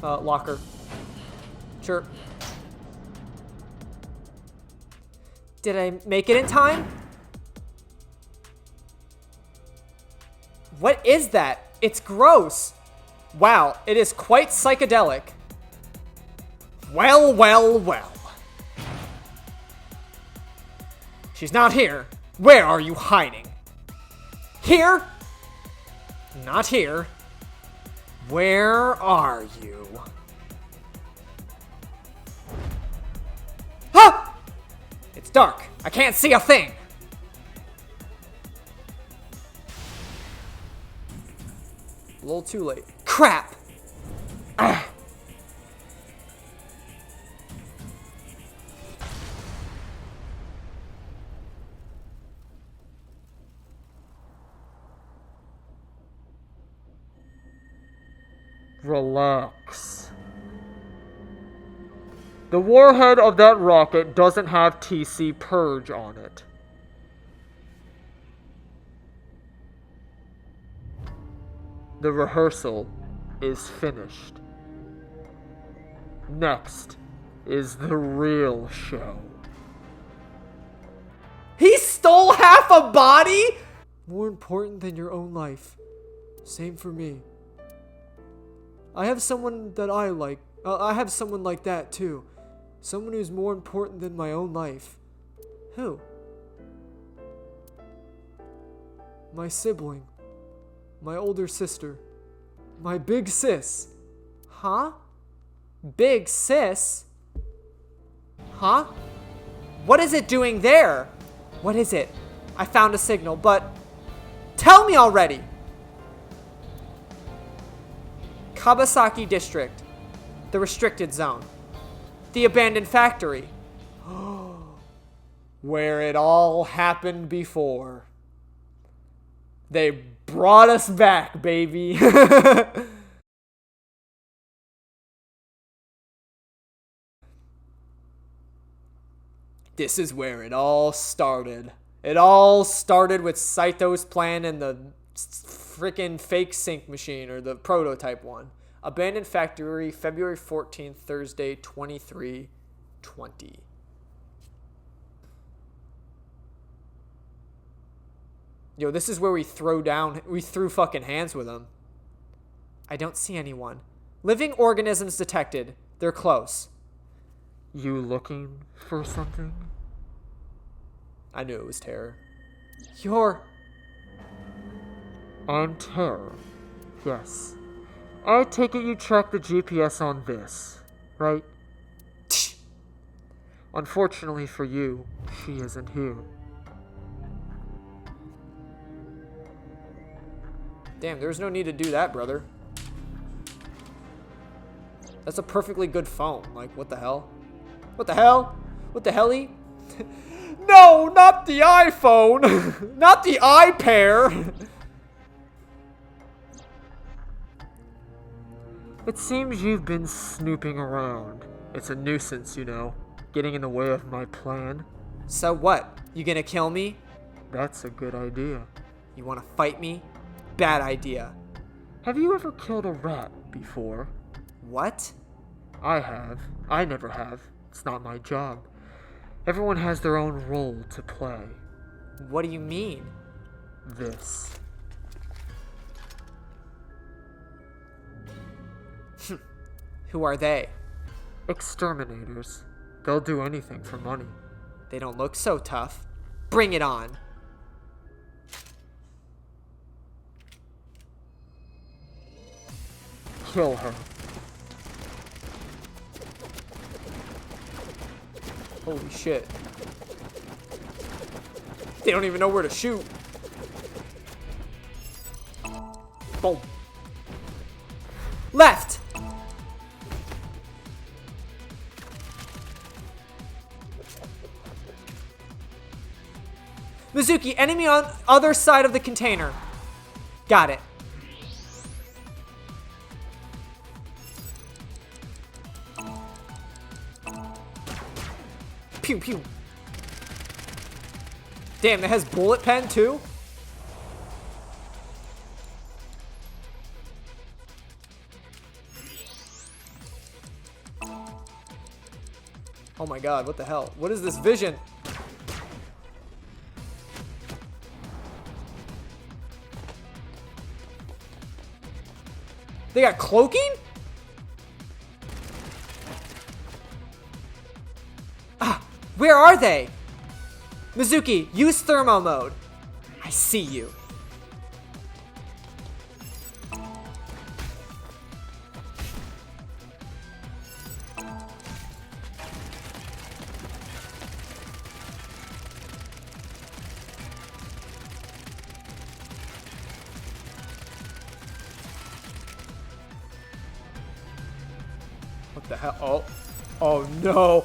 locker. Sure. Did I make it in time? What is that? It's gross. Wow, it is quite psychedelic. Well, well, well. She's not here. Where are you hiding? Here? Not here. Where are you? Ah! It's dark. I can't see a thing. A little too late. Crap! Ah. Relax. The warhead of that rocket doesn't have TC Purge on it. The rehearsal is finished. Next is the real show. He stole half a body? More important than your own life. Same for me. I have someone that I like. I have someone like that too. Someone who's more important than my own life. Who? My sibling. My older sister. My big sis. Huh? Big sis? Huh? What is it doing there? What is it? I found a signal, but tell me already. Kabasaki District. The restricted zone. The abandoned factory. Where it all happened before. They brought us back, baby. This is where it all started. It all started with Saito's plan and the freaking fake sync machine, or the prototype one. Abandoned factory, February 14th, Thursday, 2320. Yo, this is where we threw fucking hands with them. I don't see anyone. Living organisms detected. They're close. You looking for something? I knew it was Terror. I'm Terror. Yes. I take it you tracked the GPS on this, right? Unfortunately for you, she isn't here. Damn, there's no need to do that, brother. That's a perfectly good phone. Like, what the hell? What the hell? What the helly? No, not the iPhone! Not the iPair! It seems you've been snooping around. It's a nuisance, you know, getting in the way of my plan. So what? You gonna kill me? That's a good idea. You wanna fight me? Bad idea. Have you ever killed a rat before? What? I have. I never have. It's not my job. Everyone has their own role to play. What do you mean? This. Who are they? Exterminators. They'll do anything for money. They don't look so tough. Bring it on. Kill her. Holy shit. They don't even know where to shoot. Boom. Left! Mizuki, enemy on other side of the container. Got it. Pew pew. Damn, that has bullet pen too? Oh my god, what the hell? What is this vision? They got cloaking? Ah, where are they? Mizuki, use thermo mode. I see you. What the hell? Oh. Oh no.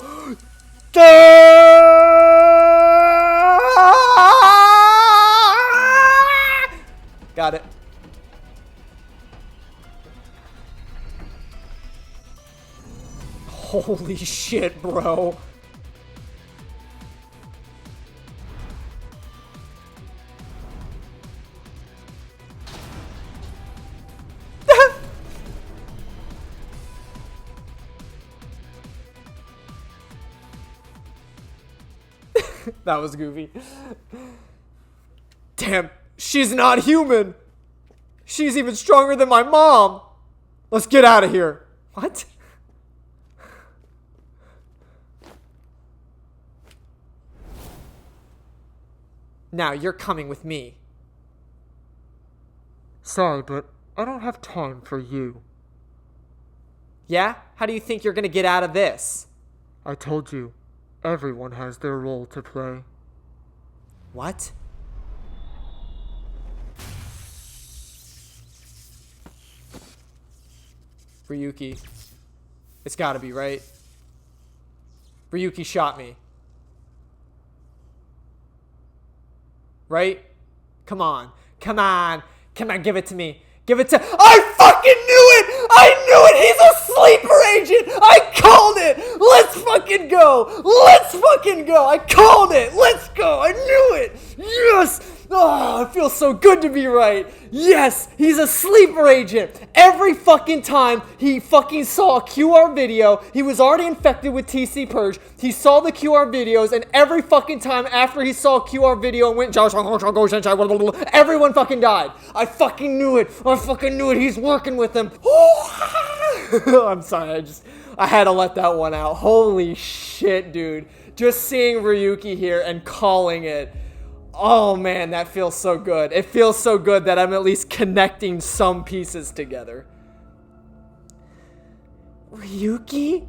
Got it. Holy shit, bro. That was goofy. Damn, she's not human. She's even stronger than my mom. Let's get out of here. What? Now you're coming with me. Sorry, but I don't have time for you. Yeah? How do you think you're gonna get out of this? I told you, everyone has their role to play. What? Ryuki. It's gotta be, right? Ryuki shot me. Right? Come on. Come on. Come on, give it to me. Give it to... I fucking knew it! I knew it! He's a sleeper agent! I called it! Let's fucking go! Let's fucking go! I called it! Let's go! I knew it! Yes! Oh, it feels so good to be right. Yes, he's a sleeper agent. Every fucking time he fucking saw a QR video, he was already infected with TC Purge. He saw the QR videos, and every fucking time after he saw a QR video and went, everyone fucking died. I fucking knew it. I fucking knew it. He's working with them. I'm sorry. I had to let that one out. Holy shit, dude. Just seeing Ryuki here and calling it. Oh man, that feels so good. It feels so good that I'm at least connecting some pieces together. Ryuki?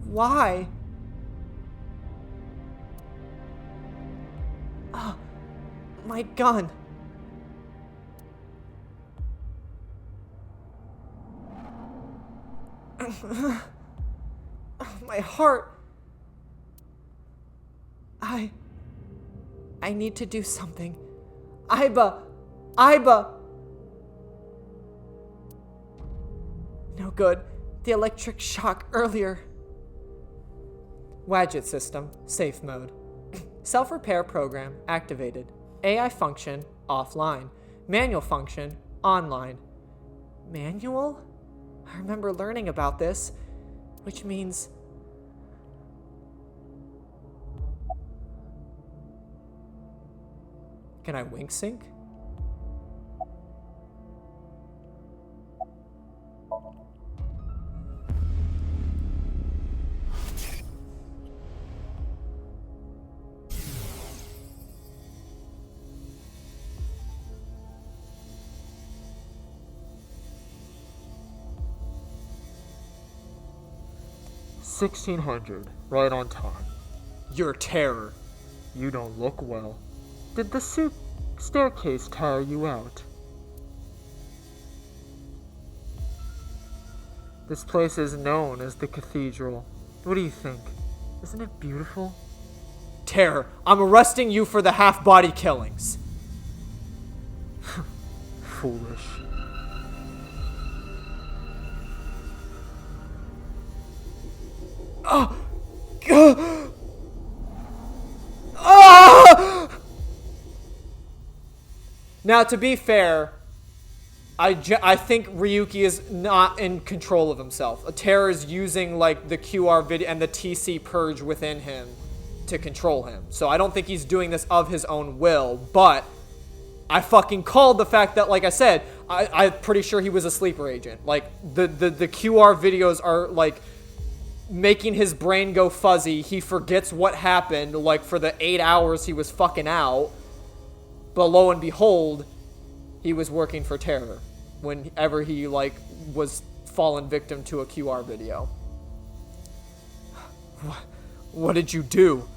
Why? Oh, my gun. My heart. I need to do something. Aiba! No good. The electric shock earlier. Wadget system, safe mode. Self-repair program activated. AI function offline. Manual function online. Manual? I remember learning about this, which means... Can I wink sync? $1,600, right on time. Your terror. You don't look well. Did the staircase tire you out? This place is known as the cathedral. What do you think? Isn't it beautiful? Terror, I'm arresting you for the half-body killings. Foolish. Oh! Ah! Now, to be fair, I think Ryuki is not in control of himself. Terror is using like the QR video and the TC purge within him to control him. So I don't think he's doing this of his own will, but I fucking called the fact that, like I said, I'm pretty sure he was a sleeper agent. Like, the QR videos are, like, making his brain go fuzzy. He forgets what happened, like, for the 8 hours he was fucking out. But lo and behold, he was working for Terror whenever he, like, was fallen victim to a QR video. What did you do?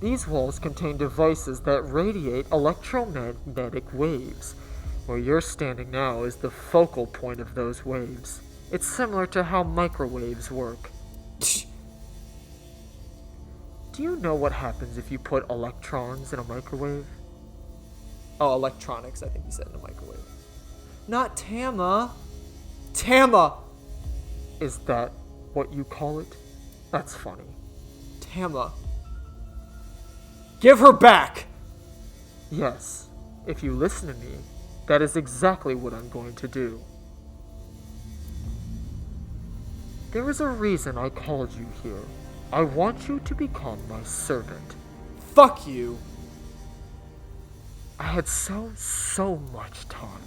These walls contain devices that radiate electromagnetic waves. Where you're standing now is the focal point of those waves. It's similar to how microwaves work. Do you know what happens if you put electrons in a microwave? Oh, electronics, I think he said in a microwave. Not Tama. Tama! Is that what you call it? That's funny. Tama. Give her back! Yes, if you listen to me, that is exactly what I'm going to do. There is a reason I called you here. I want you to become my servant. Fuck you! I had so much time.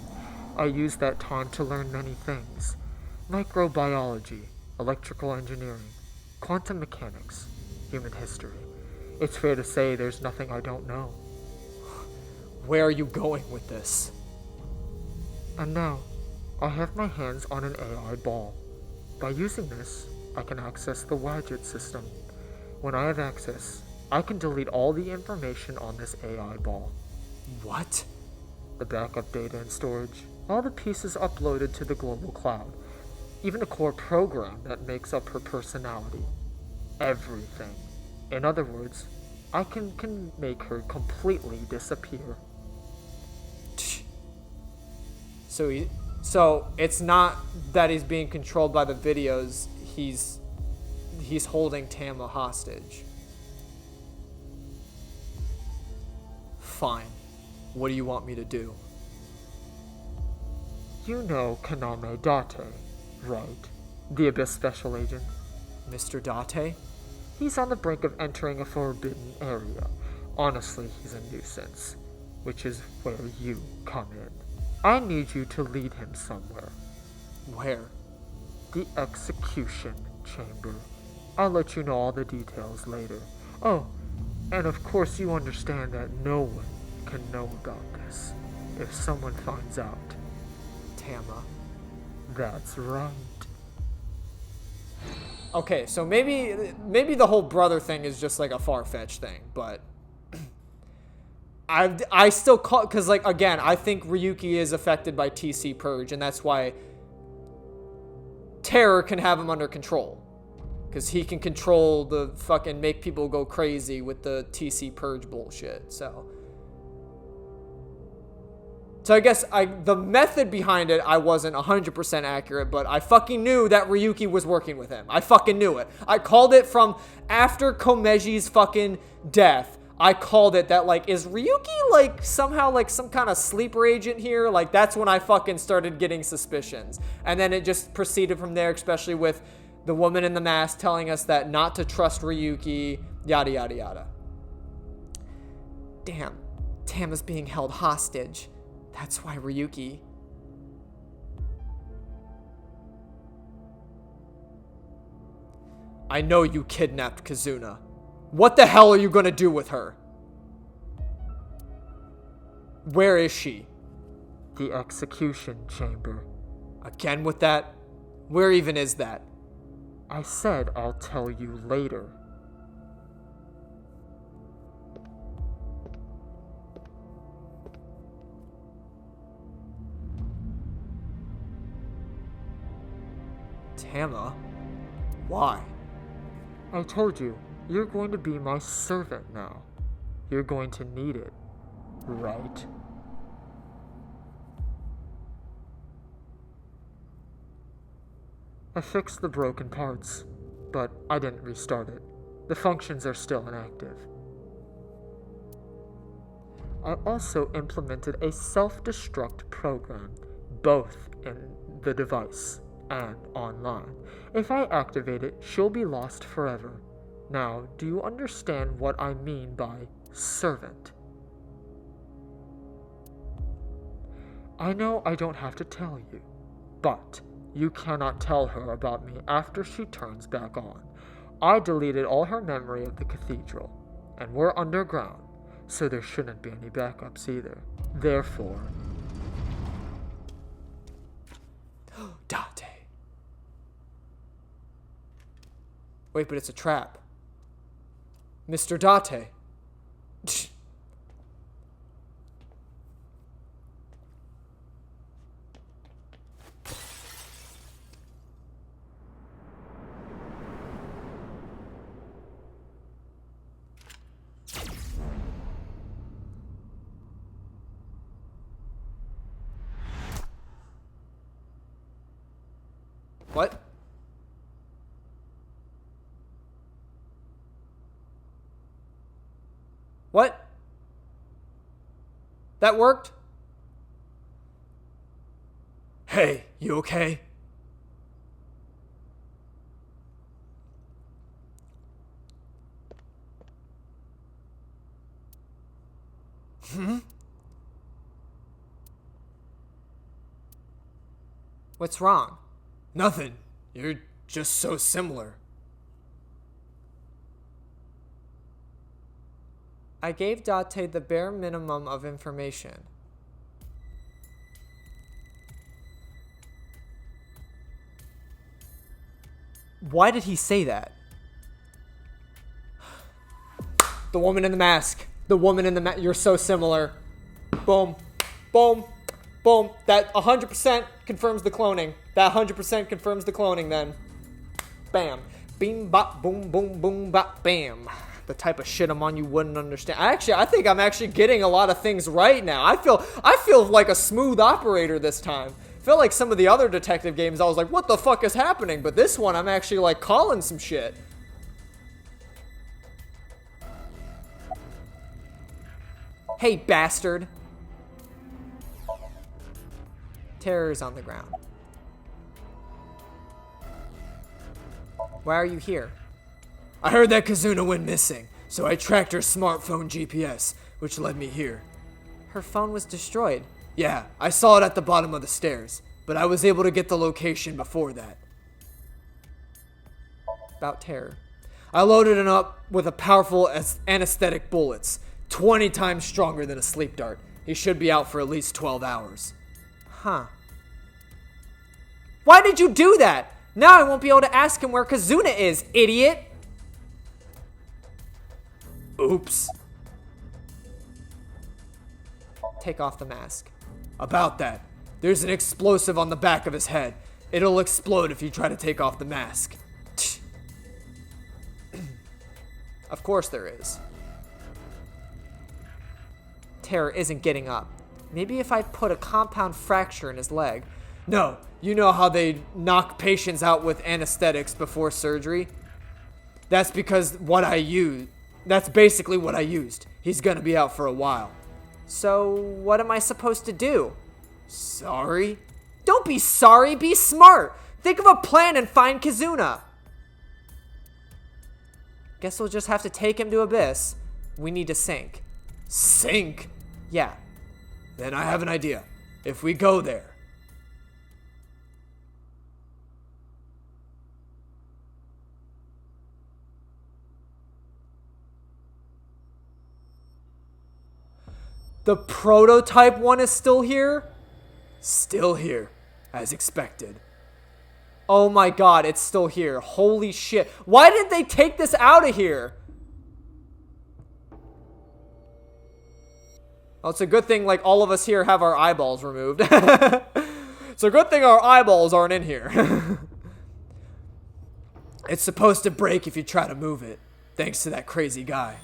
I used that time to learn many things. Microbiology, electrical engineering, quantum mechanics, human history. It's fair to say there's nothing I don't know. Where are you going with this? And now, I have my hands on an AI ball. By using this, I can access the Widget system. When I have access, I can delete all the information on this AI ball. What? The backup data and storage, all the pieces uploaded to the global cloud, even a core program that makes up her personality. Everything. In other words, I can make her completely disappear. So it's not that he's being controlled by the videos, he's holding Tama hostage. Fine. What do you want me to do? You know Kaname Date, right? The Abyss Special Agent. Mr. Date? He's on the brink of entering a forbidden area. Honestly, he's a nuisance, which is where you come in. I need you to lead him somewhere. Where? The execution chamber. I'll let you know all the details later. Oh, and of course you understand that no one can know about this. If someone finds out. Tama. That's right. Okay, so maybe the whole brother thing is just like a far-fetched thing, but I still call, because like again, I think Ryuki is affected by TC Purge, and that's why Terror can have him under control, because he can control the fucking make people go crazy with the TC Purge bullshit. So I guess the method behind it, I wasn't 100% accurate, but I fucking knew that Ryuki was working with him. I fucking knew it. I called it from after Komeji's fucking death. I called it that, like, is Ryuki, like, somehow, like, some kind of sleeper agent here? Like, that's when I fucking started getting suspicions. And then it just proceeded from there, especially with the woman in the mask telling us that not to trust Ryuki, yada, yada, yada. Damn. Tama's being held hostage. That's why Ryuki... I know you kidnapped Kazuna. What the hell are you gonna do with her? Where is she? The execution chamber. Again with that? Where even is that? I said I'll tell you later. Tama? Why? I told you, you're going to be my servant now. You're going to need it, right? I fixed the broken parts, but I didn't restart it. The functions are still inactive. I also implemented a self-destruct program both in the device and online. If I activate it, she'll be lost forever. Now, do you understand what I mean by servant? I know I don't have to tell you, but you cannot tell her about me after she turns back on. I deleted all her memory of the cathedral, and we're underground, so there shouldn't be any backups either. Therefore... Date. Wait, but it's a trap. Mr. Date. What? What? That worked? Hey, you okay? What's wrong? Nothing. You're just so similar. I gave Date the bare minimum of information. Why did he say that? The woman in the mask. The woman in the mask. You're so similar. Boom. Boom. Boom. That 100% confirms the cloning. That 100% confirms the cloning then. Bam. Beam, bop, boom, boom, boom, bop, bam. The type of shit I'm on you wouldn't understand. I think I'm actually getting a lot of things right now. I feel like a smooth operator this time. I feel like some of the other detective games I was like, what the fuck is happening? But this one I'm actually like calling some shit. Hey, bastard. Terror is on the ground. Why are you here? I heard that Kazuna went missing, so I tracked her smartphone GPS, which led me here. Her phone was destroyed. Yeah, I saw it at the bottom of the stairs, but I was able to get the location before that. About Terror. I loaded it up with a powerful anesthetic bullets, 20 times stronger than a sleep dart. He should be out for at least 12 hours. Huh. Why did you do that? Now I won't be able to ask him where Kazuna is, idiot! Oops. Take off the mask. About that, there's an explosive on the back of his head. It'll explode if you try to take off the mask. Of course there is. Terror isn't getting up. Maybe if I put a compound fracture in his leg. No, you know how they knock patients out with anesthetics before surgery? That's because that's basically what I used. He's gonna be out for a while. So, what am I supposed to do? Sorry? Don't be sorry, be smart! Think of a plan and find Kazuna! Guess we'll just have to take him to Abyss. We need to sink. Sink? Yeah. Then I have an idea. If we go there... The prototype one is still here? Still here, as expected. Oh my god, it's still here. Holy shit. Why did they take this out of here? Well, it's a good thing, like, all of us here have our eyeballs removed. It's a good thing our eyeballs aren't in here. It's supposed to break if you try to move it, thanks to that crazy guy.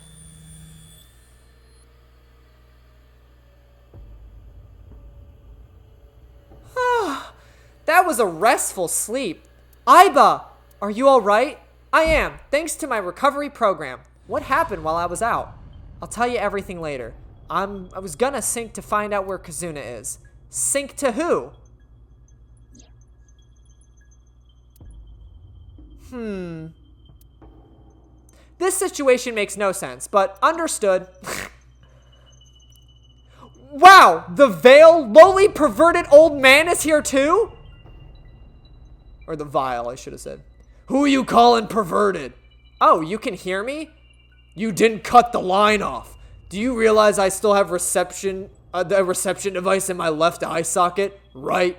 That was a restful sleep. Aiba, are you alright? I am, thanks to my recovery program. What happened while I was out? I'll tell you everything later. I was gonna sink to find out where Kazuna is. Sink to who? This situation makes no sense, but understood. Wow, the veiled, lowly, perverted old man is here too? Or the vile, I should have said. Who you calling perverted? Oh, you can hear me? You didn't cut the line off. Do you realize I still have the reception device in my left eye socket? Right?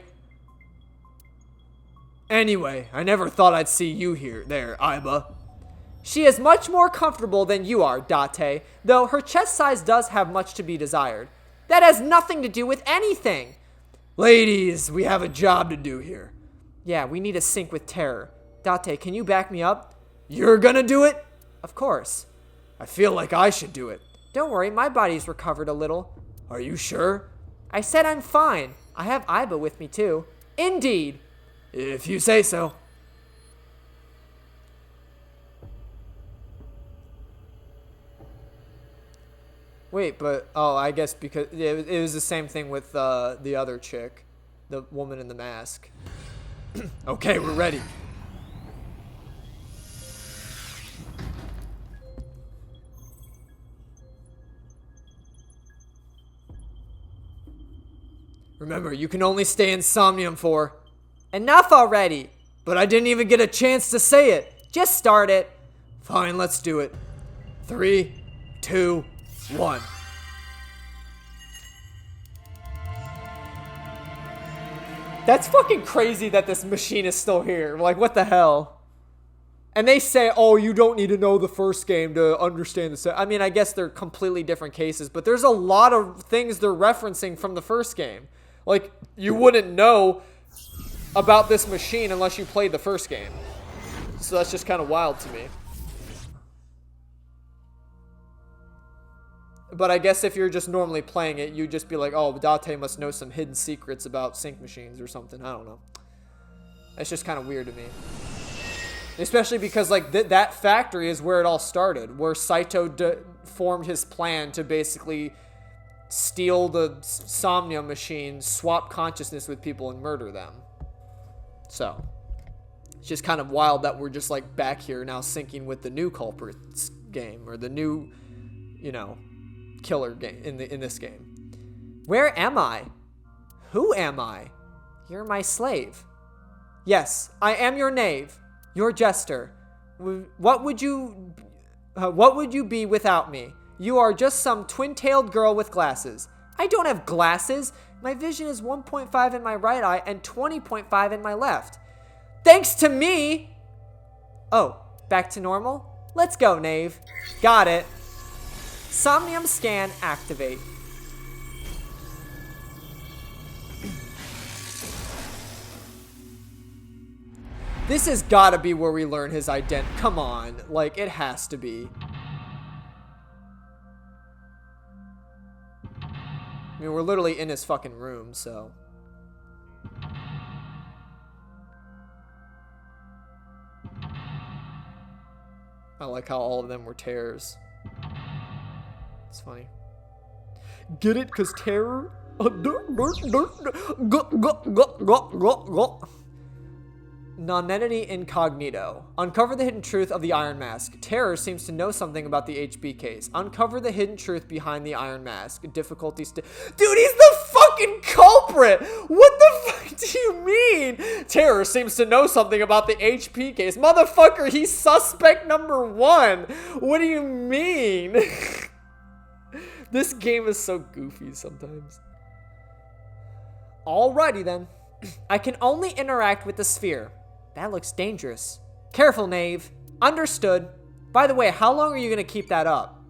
Anyway, I never thought I'd see you there, Iba. She is much more comfortable than you are, Date, though her chest size does have much to be desired. That has nothing to do with anything. Ladies, we have a job to do here. Yeah, we need to sync with terror. Date, can you back me up? You're gonna do it? Of course. I feel like I should do it. Don't worry, my body's recovered a little. Are you sure? I said I'm fine. I have Iba with me too. Indeed. If you say so. Wait, but, oh, I guess because it was the same thing with the other chick, the woman in the mask. Okay, we're ready. Remember, you can only stay in Somnium for... Enough already! But I didn't even get a chance to say it. Just start it. Fine, let's do it. 3, 2, 1. That's fucking crazy that this machine is still here. Like, what the hell? And they say, oh, you don't need to know the first game to understand the I mean, I guess they're completely different cases, but there's a lot of things they're referencing from the first game. Like, you wouldn't know about this machine unless you played the first game. So that's just kind of wild to me. But I guess if you're just normally playing it, you'd just be like, oh, Date must know some hidden secrets about sync machines or something. I don't know. That's just kind of weird to me. Especially because, like, that factory is where it all started. Where Saito formed his plan to basically steal the Somnium machine, swap consciousness with people, and murder them. So, it's just kind of wild that we're just, like, back here now syncing with the new culprits game. Or the new, you know... killer game in this game. Where am I? Who am I? You're my slave. Yes, I am your knave, your jester. What would you be without me? You are just some twin-tailed girl with glasses. I don't have glasses. My vision is 1.5 in my right eye and 20.5 in my left. Thanks to me. Oh, back to normal? Let's go, knave. Got it. Somnium scan activate. This has got to be where we learn his identity. Come on, like, it has to be. I mean, we're literally in his fucking room, so. I like how all of them were terrors. It's funny. Get it? Because terror? Nonentity incognito. Uncover the hidden truth of the Iron Mask. Terror seems to know something about the HB case. Uncover the hidden truth behind the Iron Mask. Difficulty Dude, he's the fucking culprit! What the fuck do you mean? Terror seems to know something about the HP case. Motherfucker, he's suspect number 1. What do you mean? This game is so goofy sometimes. Alrighty then. I can only interact with the sphere. That looks dangerous. Careful, knave. Understood. By the way, how long are you going to keep that up?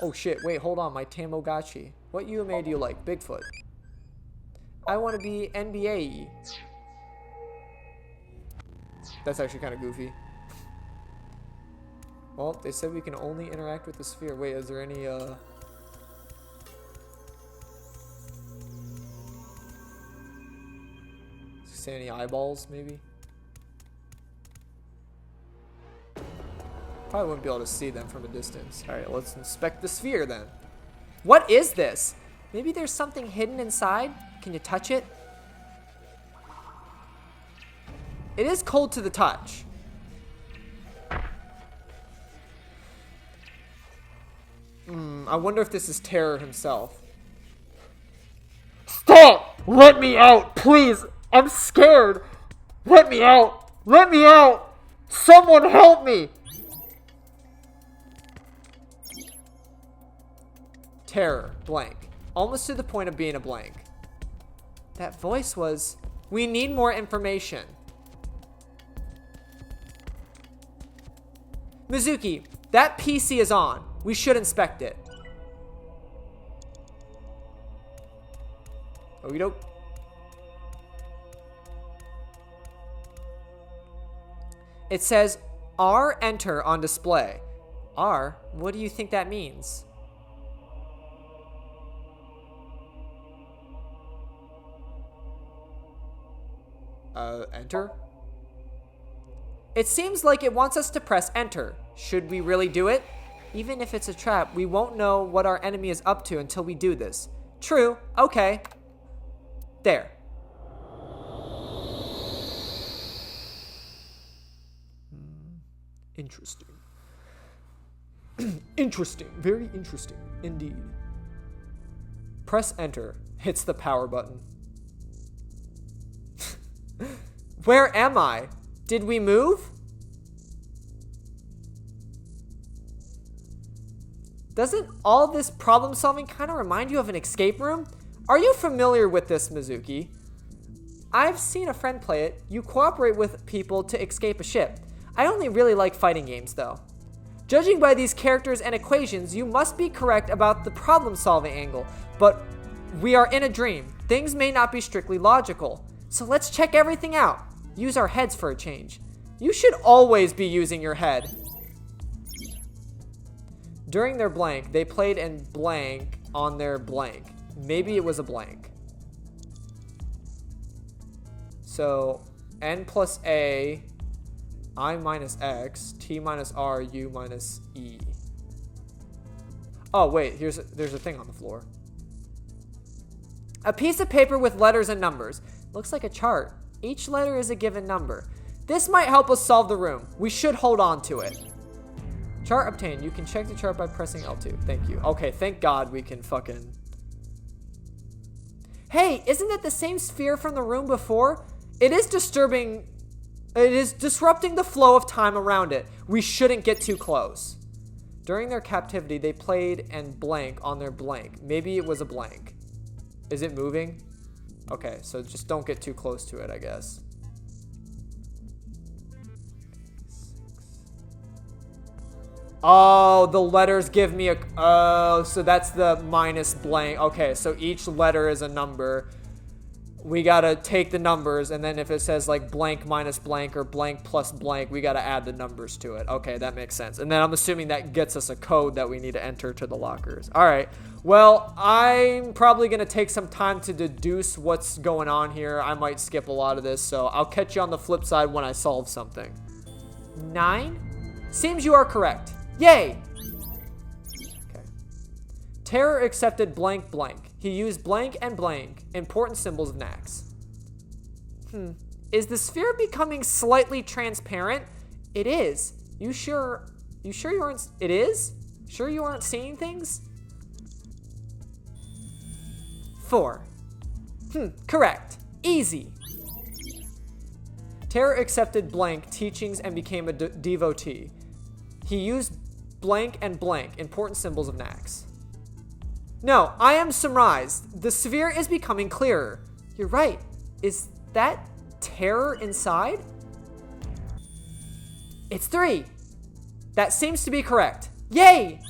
Oh shit, wait, hold on, my Tamagotchi. What UMA do you like? Bigfoot. I want to be NBA. That's actually kind of goofy. Well, they said we can only interact with the sphere. Wait, is there any, say any eyeballs, maybe? Probably wouldn't be able to see them from a distance. Alright, let's inspect the sphere then. What is this? Maybe there's something hidden inside? Can you touch it? It is cold to the touch. I wonder if this is Terror himself. Stop! Let me out, please! I'm scared! Let me out! Let me out! Someone help me! Terror, blank. Almost to the point of being a blank. That voice was, we need more information. Mizuki, that PC is on. We should inspect it. Okie doke. It says R enter on display. R? What do you think that means? Enter? It seems like it wants us to press enter. Should we really do it? Even if it's a trap, we won't know what our enemy is up to until we do this. True. Okay. There. Interesting. Interesting. Very interesting. Indeed. Press enter. Hits the power button. Where am I? Did we move? Doesn't all this problem solving kind of remind you of an escape room? Are you familiar with this, Mizuki? I've seen a friend play it. You cooperate with people to escape a ship. I only really like fighting games, though. Judging by these characters and equations, you must be correct about the problem-solving angle, but we are in a dream. Things may not be strictly logical. So let's check everything out. Use our heads for a change. You should always be using your head. During their blank, they played in blank on their blank. Maybe it was a blank. So, n plus a, I minus x, t minus r, u minus e. Oh, wait, there's a thing on the floor. A piece of paper with letters and numbers. Looks like a chart. Each letter is a given number. This might help us solve the room. We should hold on to it. Chart obtained. You can check the chart by pressing L2. Thank you. Okay, thank God we can fucking... Hey, isn't that the same sphere from the room before? It is disturbing... It is disrupting the flow of time around it. We shouldn't get too close. During their captivity, they played and blank on their blank. Maybe it was a blank. Is it moving? Okay, so just don't get too close to it, I guess. Oh, the letters give me a... Oh, so that's the minus blank. Okay, so each letter is a number. We gotta take the numbers, and then if it says like blank minus blank or blank plus blank, we gotta add the numbers to it. Okay, that makes sense. And then I'm assuming that gets us a code that we need to enter to the lockers. All right. Well, I'm probably gonna take some time to deduce what's going on here. I might skip a lot of this, so I'll catch you on the flip side when I solve something. 9? Seems you are correct. Yay! Okay. Terror accepted blank blank. He used blank and blank, important symbols of Nax. Is the sphere becoming slightly transparent? It is. You sure you aren't... It is? Sure you aren't seeing things? 4. Correct. Easy. Terror accepted blank teachings and became a devotee. He used blank and blank, important symbols of Nax. No, I am surprised. The sphere is becoming clearer. You're right. Is that terror inside? It's 3. That seems to be correct. Yay!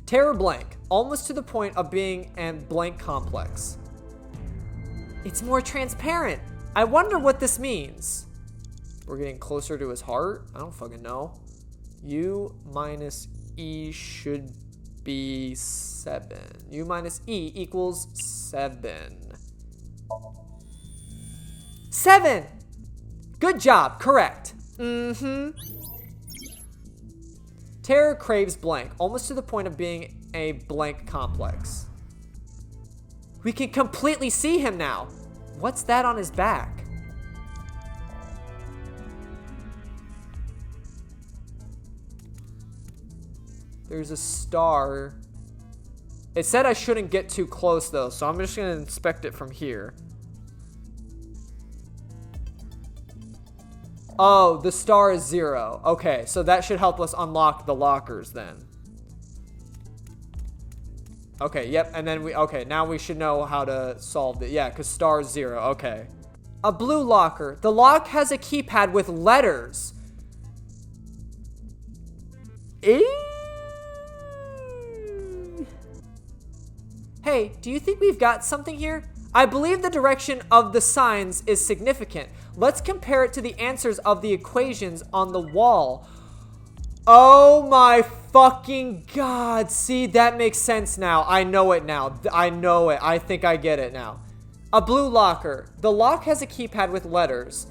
Terror blank, almost to the point of being an blank complex. It's more transparent. I wonder what this means. We're getting closer to his heart? I don't fucking know. U minus E should be 7. U minus E equals 7. 7! Good job, correct. Terror craves blank, almost to the point of being a blank complex. We can completely see him now. What's that on his back? There's a star. It said I shouldn't get too close, though, so I'm just going to inspect it from here. Oh, the star is 0. Okay, so that should help us unlock the lockers then. Okay, yep, and then okay, now we should know how to solve it. Yeah, because star is 0. Okay. A blue locker. The lock has a keypad with letters. Hey, do you think we've got something here? I believe the direction of the signs is significant. Let's compare it to the answers of the equations on the wall. Oh my fucking god. See, that makes sense now. I know it now. I know it. I think I get it now. A blue locker. The lock has a keypad with letters.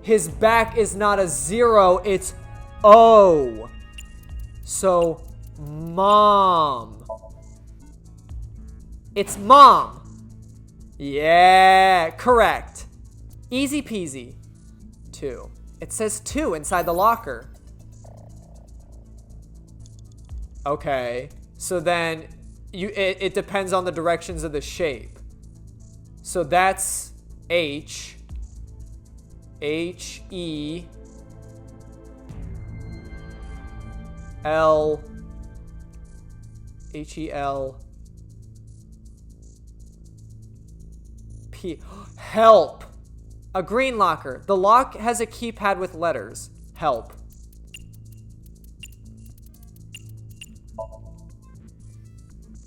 His back is not a 0, it's O. So, mom. It's mom. Yeah, correct. Easy peasy. 2. It says 2 inside the locker. Okay, so then it depends on the directions of the shape. So that's H, E, L, H-E-L, P. Help. A green locker. The lock has a keypad with letters. Help.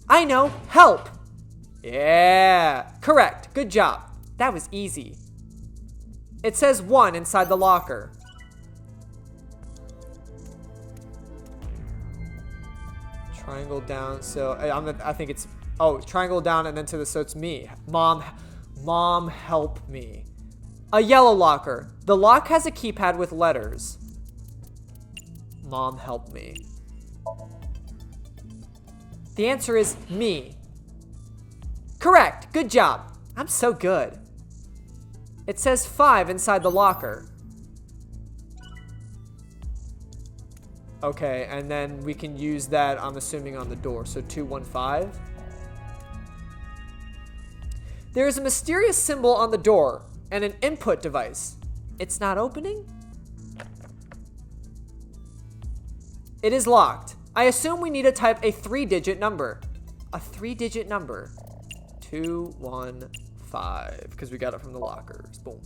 I know. Help. Yeah. Correct. Good job. That was easy. It says 1 inside the locker. Triangle down. So I think it's, oh, triangle down and then to the, so it's me. Mom, help me. A yellow locker. The lock has a keypad with letters. Mom, help me. The answer is me. Correct. Good job. I'm so good. It says 5 inside the locker. Okay, and then we can use that, I'm assuming, on the door. So 215. There is a mysterious symbol on the door and an input device. It's not opening? It is locked. I assume we need to type a 3-digit number. A 3-digit number. 215, because we got it from the lockers. Boom.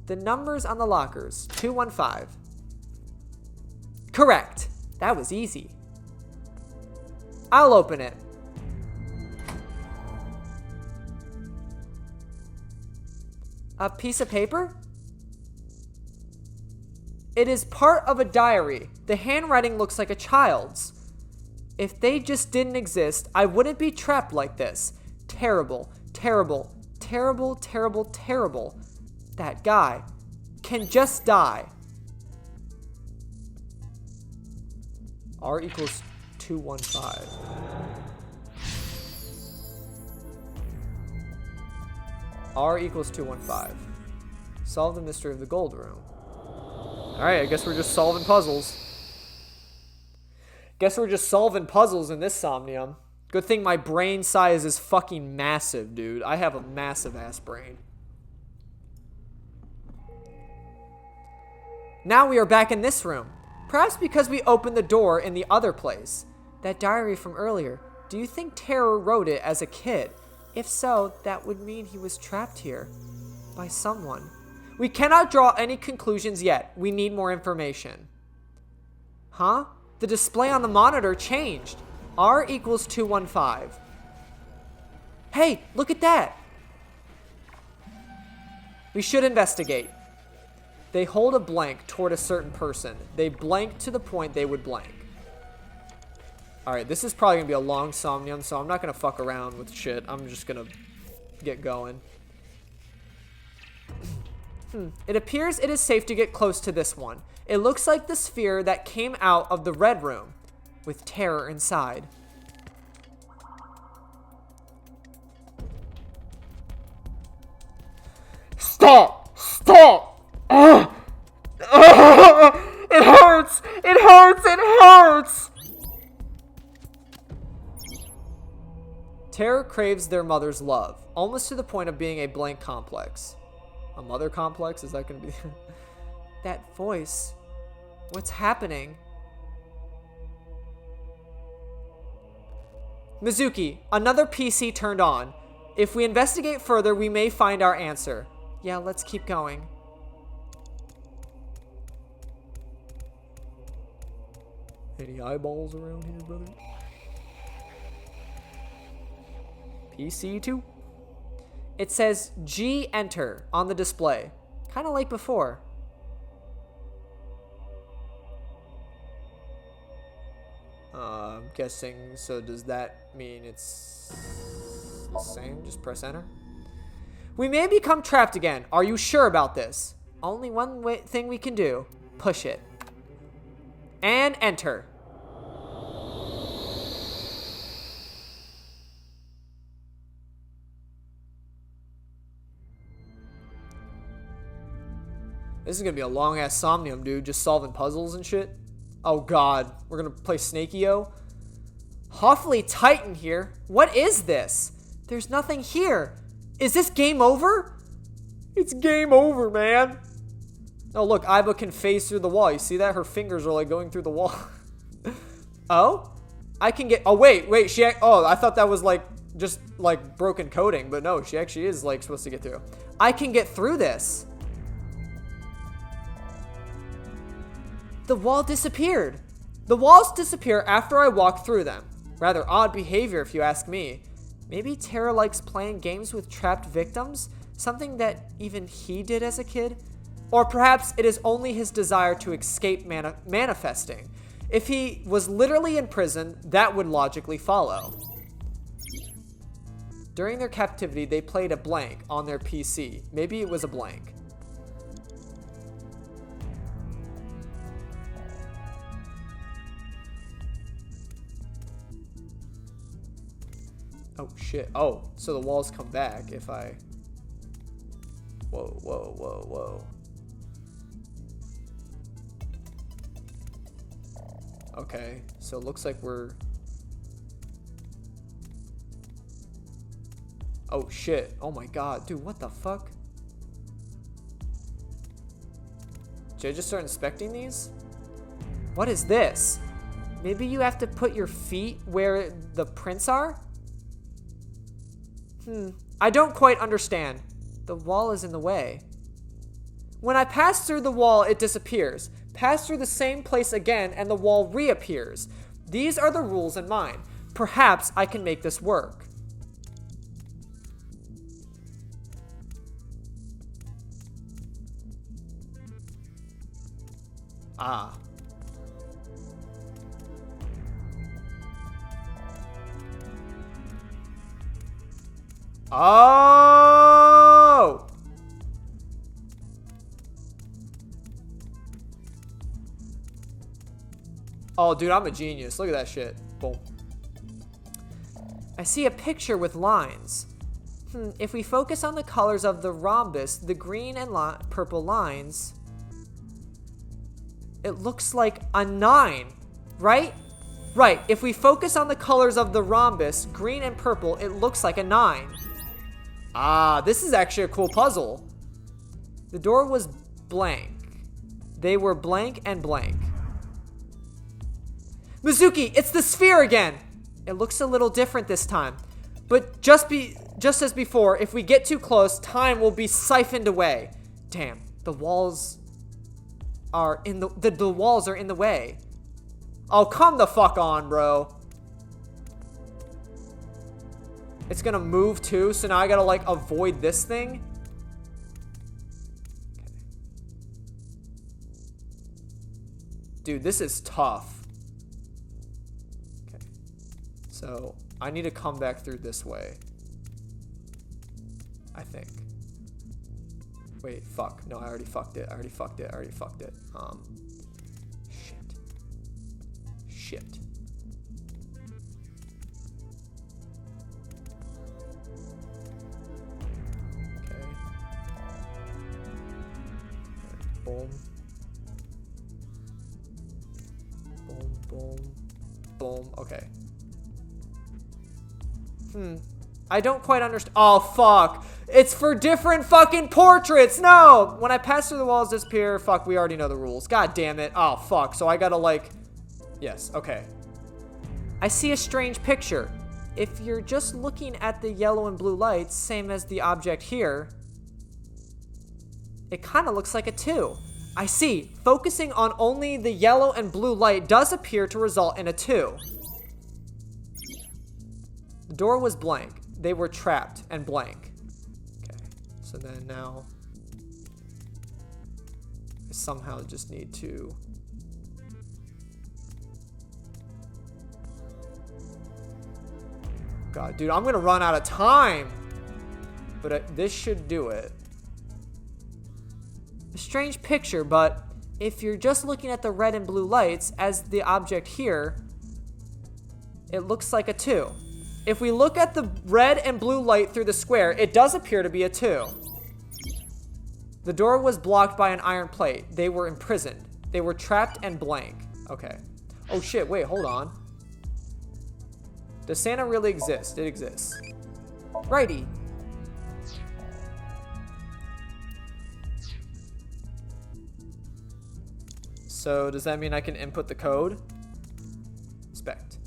The numbers on the lockers. 215. Correct. That was easy. I'll open it. A piece of paper? It is part of a diary. The handwriting looks like a child's. If they just didn't exist, I wouldn't be trapped like this. Terrible, terrible, terrible, terrible, terrible. That guy can just die. R equals 215. R equals 215. Solve the mystery of the gold room. Alright, I guess we're just solving puzzles. Guess we're just solving puzzles in this Somnium. Good thing my brain size is fucking massive, dude. I have a massive ass brain. Now we are back in this room. Perhaps because we opened the door in the other place. That diary from earlier. Do you think Terror wrote it as a kid? If so, that would mean he was trapped here. By someone. We cannot draw any conclusions yet. We need more information. Huh? The display on the monitor changed. R equals 215. Hey, look at that. We should investigate. They hold a blank toward a certain person. They blank to the point they would blank. Alright, this is probably going to be a long Somnium, so I'm not going to fuck around with shit. I'm just going to get going. It appears it is safe to get close to this one. It looks like the sphere that came out of the red room, with terror inside. Stop! Stop! It hurts! It hurts! It hurts! Terror craves their mother's love, almost to the point of being a blank complex. A mother complex? Is that going to be... That voice. What's happening? Mizuki, another PC turned on. If we investigate further, we may find our answer. Yeah, let's keep going. Any eyeballs around here, brother? PC2. It says G enter on the display. Kind of like before. I'm guessing, so does that mean it's the same? Just press enter. We may become trapped again. Are you sure about this? Only one thing we can do. Push it. And enter. This is gonna be a long-ass Somnium, dude. Just solving puzzles and shit. Oh, God. We're gonna play Snakey-O. Awfully tight in here. What is this? There's nothing here. Is this game over? It's game over, man. Oh, look. Aiba can phase through the wall. You see that? Her fingers are, like, going through the wall. Oh? I can get... Oh, wait. Oh, I thought that was, like, just, like, broken coding. But no, she actually is, like, supposed to get through. I can get through this. The wall disappeared. The walls disappear after I walk through them. Rather odd behavior if you ask me. Maybe Terra likes playing games with trapped victims? Something that even he did as a kid? Or perhaps it is only his desire to escape manifesting. If he was literally in prison, that would logically follow. During their captivity, they played a blank on their PC. Maybe it was a blank. Oh, shit. Oh, so the walls come back if I... Whoa. Okay, so it looks like we're... Oh, shit. Oh, my God. Dude, what the fuck? Should I just start inspecting these? What is this? Maybe you have to put your feet where the prints are? I don't quite understand. The wall is in the way. When I pass through the wall, it disappears. Pass through the same place again, and the wall reappears. These are the rules in mind. Perhaps I can make this work. Ah. Oh! Oh, dude, I'm a genius. Look at that shit. Boom. I see a picture with lines. If we focus on the colors of the rhombus, the green and purple lines, it looks like a 9, right? Right. If we focus on the colors of the rhombus, green and purple, it looks like a 9. Ah, this is actually a cool puzzle. The door was blank. They were blank and blank. Mizuki, it's the sphere again. It looks a little different this time. But just as before, if we get too close, time will be siphoned away. Damn, the walls are in the walls are in the way. Oh, come the fuck on, bro. It's gonna move too, so now I gotta, like, avoid this thing. Okay. Dude, this is tough. Okay. So, I need to come back through this way. I think. Wait, fuck. No, I already fucked it. Shit. Okay. Boom. Boom. Okay. I don't quite understand. Oh, fuck. It's for different fucking portraits. No. When I pass through the walls, disappear. Fuck, we already know the rules. God damn it. Oh, fuck. So I gotta, like... Yes, okay. I see a strange picture. If you're just looking at the yellow and blue lights, same as the object here, it kind of looks like a 2. I see. Focusing on only the yellow and blue light does appear to result in a 2. The door was blank. They were trapped and blank. Okay, so then now I somehow just need to... God, dude, I'm gonna run out of time. But this should do it. A strange picture, but if you're just looking at the red and blue lights as the object here, it looks like a 2. If we look at the red and blue light through the square, it does appear to be a 2. The door was blocked by an iron plate. They were imprisoned. They were trapped and blank. Okay. Oh shit, wait, hold on. Does Santa really exist? It exists. Righty. So does that mean I can input the code? Inspect.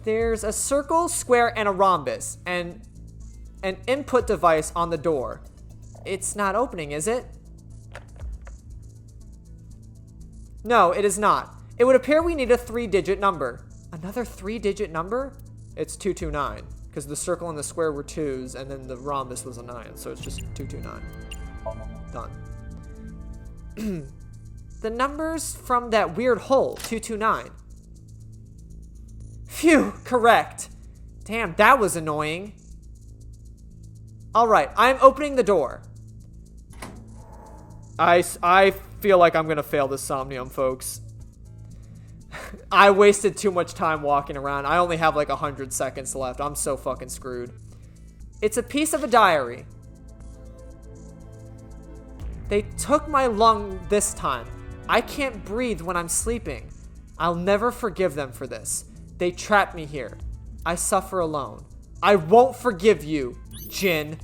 There's a circle, square, and a rhombus, and an input device on the door. It's not opening, is it? No, it is not. It would appear we need a 3-digit number. Another 3-digit number? It's 229, because the circle and the square were 2s, and then the rhombus was a 9, so it's just 229. Done. The numbers from that weird hole, 229. Phew, correct. Damn, that was annoying. All right, I'm opening the door. I feel like I'm gonna fail this Somnium, folks. I wasted too much time walking around. I only have like 100 seconds left. I'm so fucking screwed. It's a piece of a diary. They took my lung this time. I can't breathe when I'm sleeping. I'll never forgive them for this. They trapped me here. I suffer alone. I won't forgive you, Jin.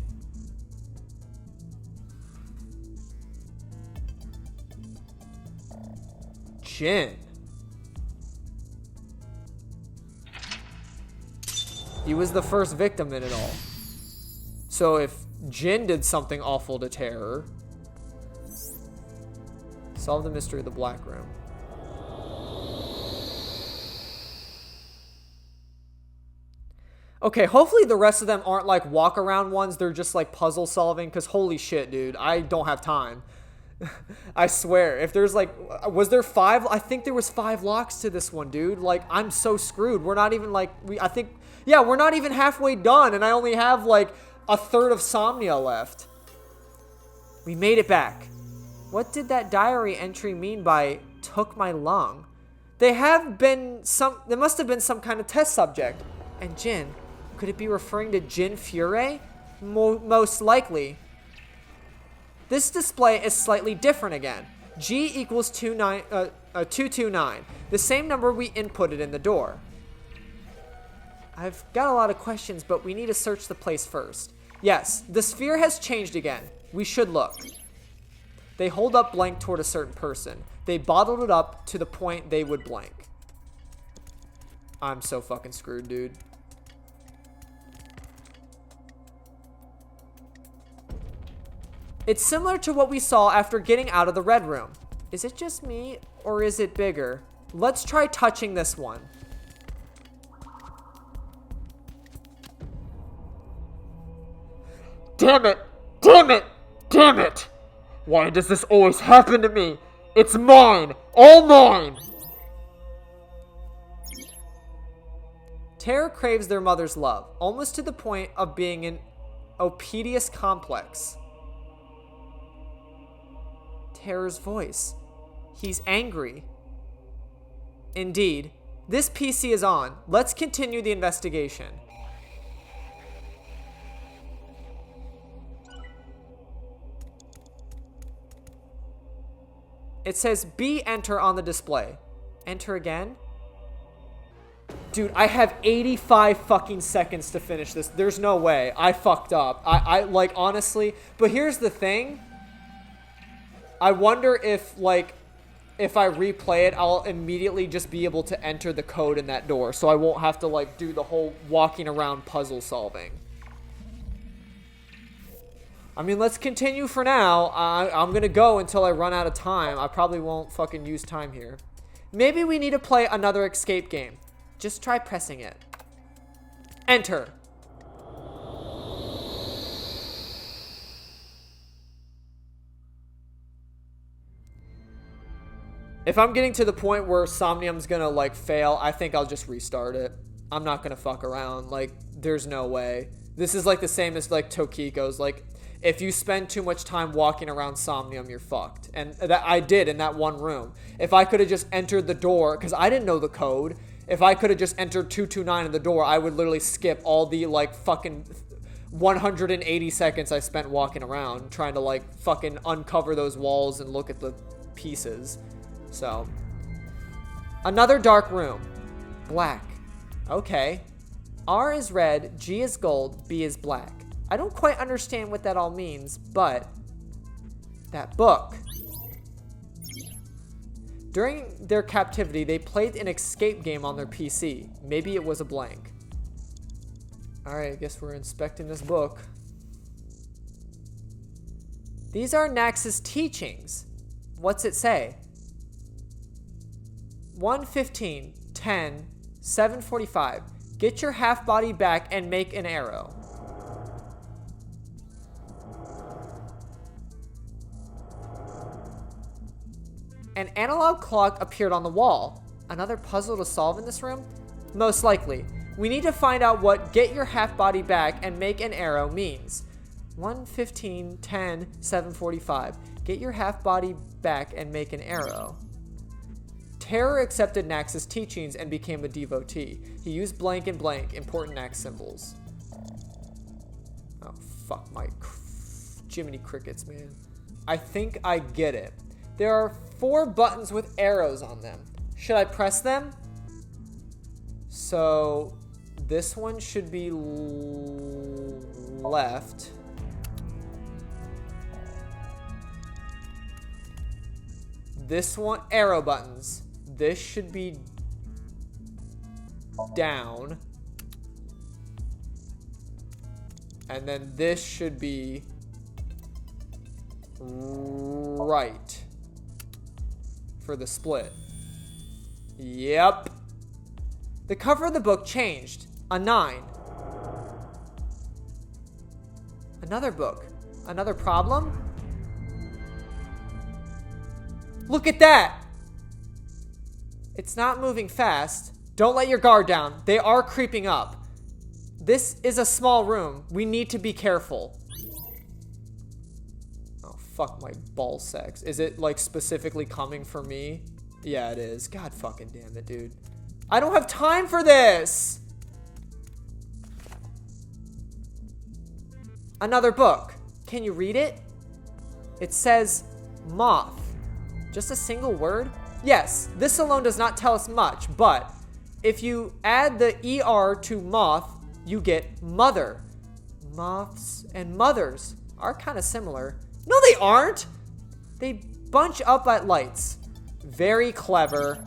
Jin. He was the first victim in it all. So if Jin did something awful to terror... Solve the mystery of the Black Room. Okay, hopefully the rest of them aren't like walk around ones. They're just like puzzle solving, because holy shit, dude. I don't have time. I swear. If there's like... Was there 5? I think there was 5 locks to this one, dude. Like, I'm so screwed. We're not even like... I think... Yeah, we're not even halfway done, and I only have like a third of Somnia left. We made it back. What did that diary entry mean by took my lung? There must have been some kind of test subject. And Jin, could it be referring to Jin Fure? Most likely. This display is slightly different again. G equals 229, the same number we inputted in the door. I've got a lot of questions, but we need to search the place first. Yes, the sphere has changed again. We should look. They hold up blank toward a certain person. They bottled it up to the point they would blank. I'm so fucking screwed, dude. It's similar to what we saw after getting out of the red room. Is it just me, or is it bigger? Let's try touching this one. Damn it! Damn it! Damn it! Why does this always happen to me? It's mine! All mine! Terror craves their mother's love, almost to the point of being an Oedipus complex. Terror's voice. He's angry. Indeed. This PC is on. Let's continue the investigation. It says B enter on the display. Enter again? Dude, I have 85 fucking seconds to finish this. There's no way. I fucked up. I like, honestly. But here's the thing. I wonder if, like, if I replay it, I'll immediately just be able to enter the code in that door. So I won't have to, like, do the whole walking around puzzle solving. I mean, let's continue for now. I'm going to go until I run out of time. I probably won't fucking use time here. Maybe we need to play another escape game. Just try pressing it. Enter. If I'm getting to the point where Somnium's gonna, like, fail, I think I'll just restart it. I'm not gonna fuck around. Like, there's no way. This is, like, the same as, like, Tokiko's. Like, if you spend too much time walking around Somnium, you're fucked. And that I did in that one room. If I could have just entered the door, because I didn't know the code. If I could have just entered 229 in the door, I would literally skip all the, like, fucking 180 seconds I spent walking around trying to, like, fucking uncover those walls and look at the pieces. So, another dark room. Black. Okay. R is red, G is gold, B is black. I don't quite understand what that all means, but that book. During their captivity, they played an escape game on their PC. Maybe it was a blank. Alright, I guess we're inspecting this book. These are Nax's teachings. What's it say? 1:15, 10, 7:45. Get your half body back and make an arrow. An analog clock appeared on the wall. Another puzzle to solve in this room? Most likely. We need to find out what get your half body back and make an arrow means. 1:15, 10, 7:45. Get your half body back and make an arrow. Terror accepted Nax's teachings and became a devotee. He used blank and blank, important Nax symbols. Oh, fuck my Jiminy Crickets, man. I think I get it. There are 4 buttons with arrows on them. Should I press them? So, this one should be left. This one, arrow buttons. This should be down. And then this should be right for the split. Yep. The cover of the book changed. A 9. Another book. Another problem? Look at that! It's not moving fast. Don't let your guard down. They are creeping up. This is a small room. We need to be careful. Oh, fuck my ball sacks. Is it, like, specifically coming for me? Yeah, it is. God fucking damn it, dude. I don't have time for this! Another book. Can you read it? It says moth. Just a single word? Yes, this alone does not tell us much, but if you add the ER to moth, you get mother. Moths and mothers are kind of similar. No, they aren't! They bunch up at lights. Very clever.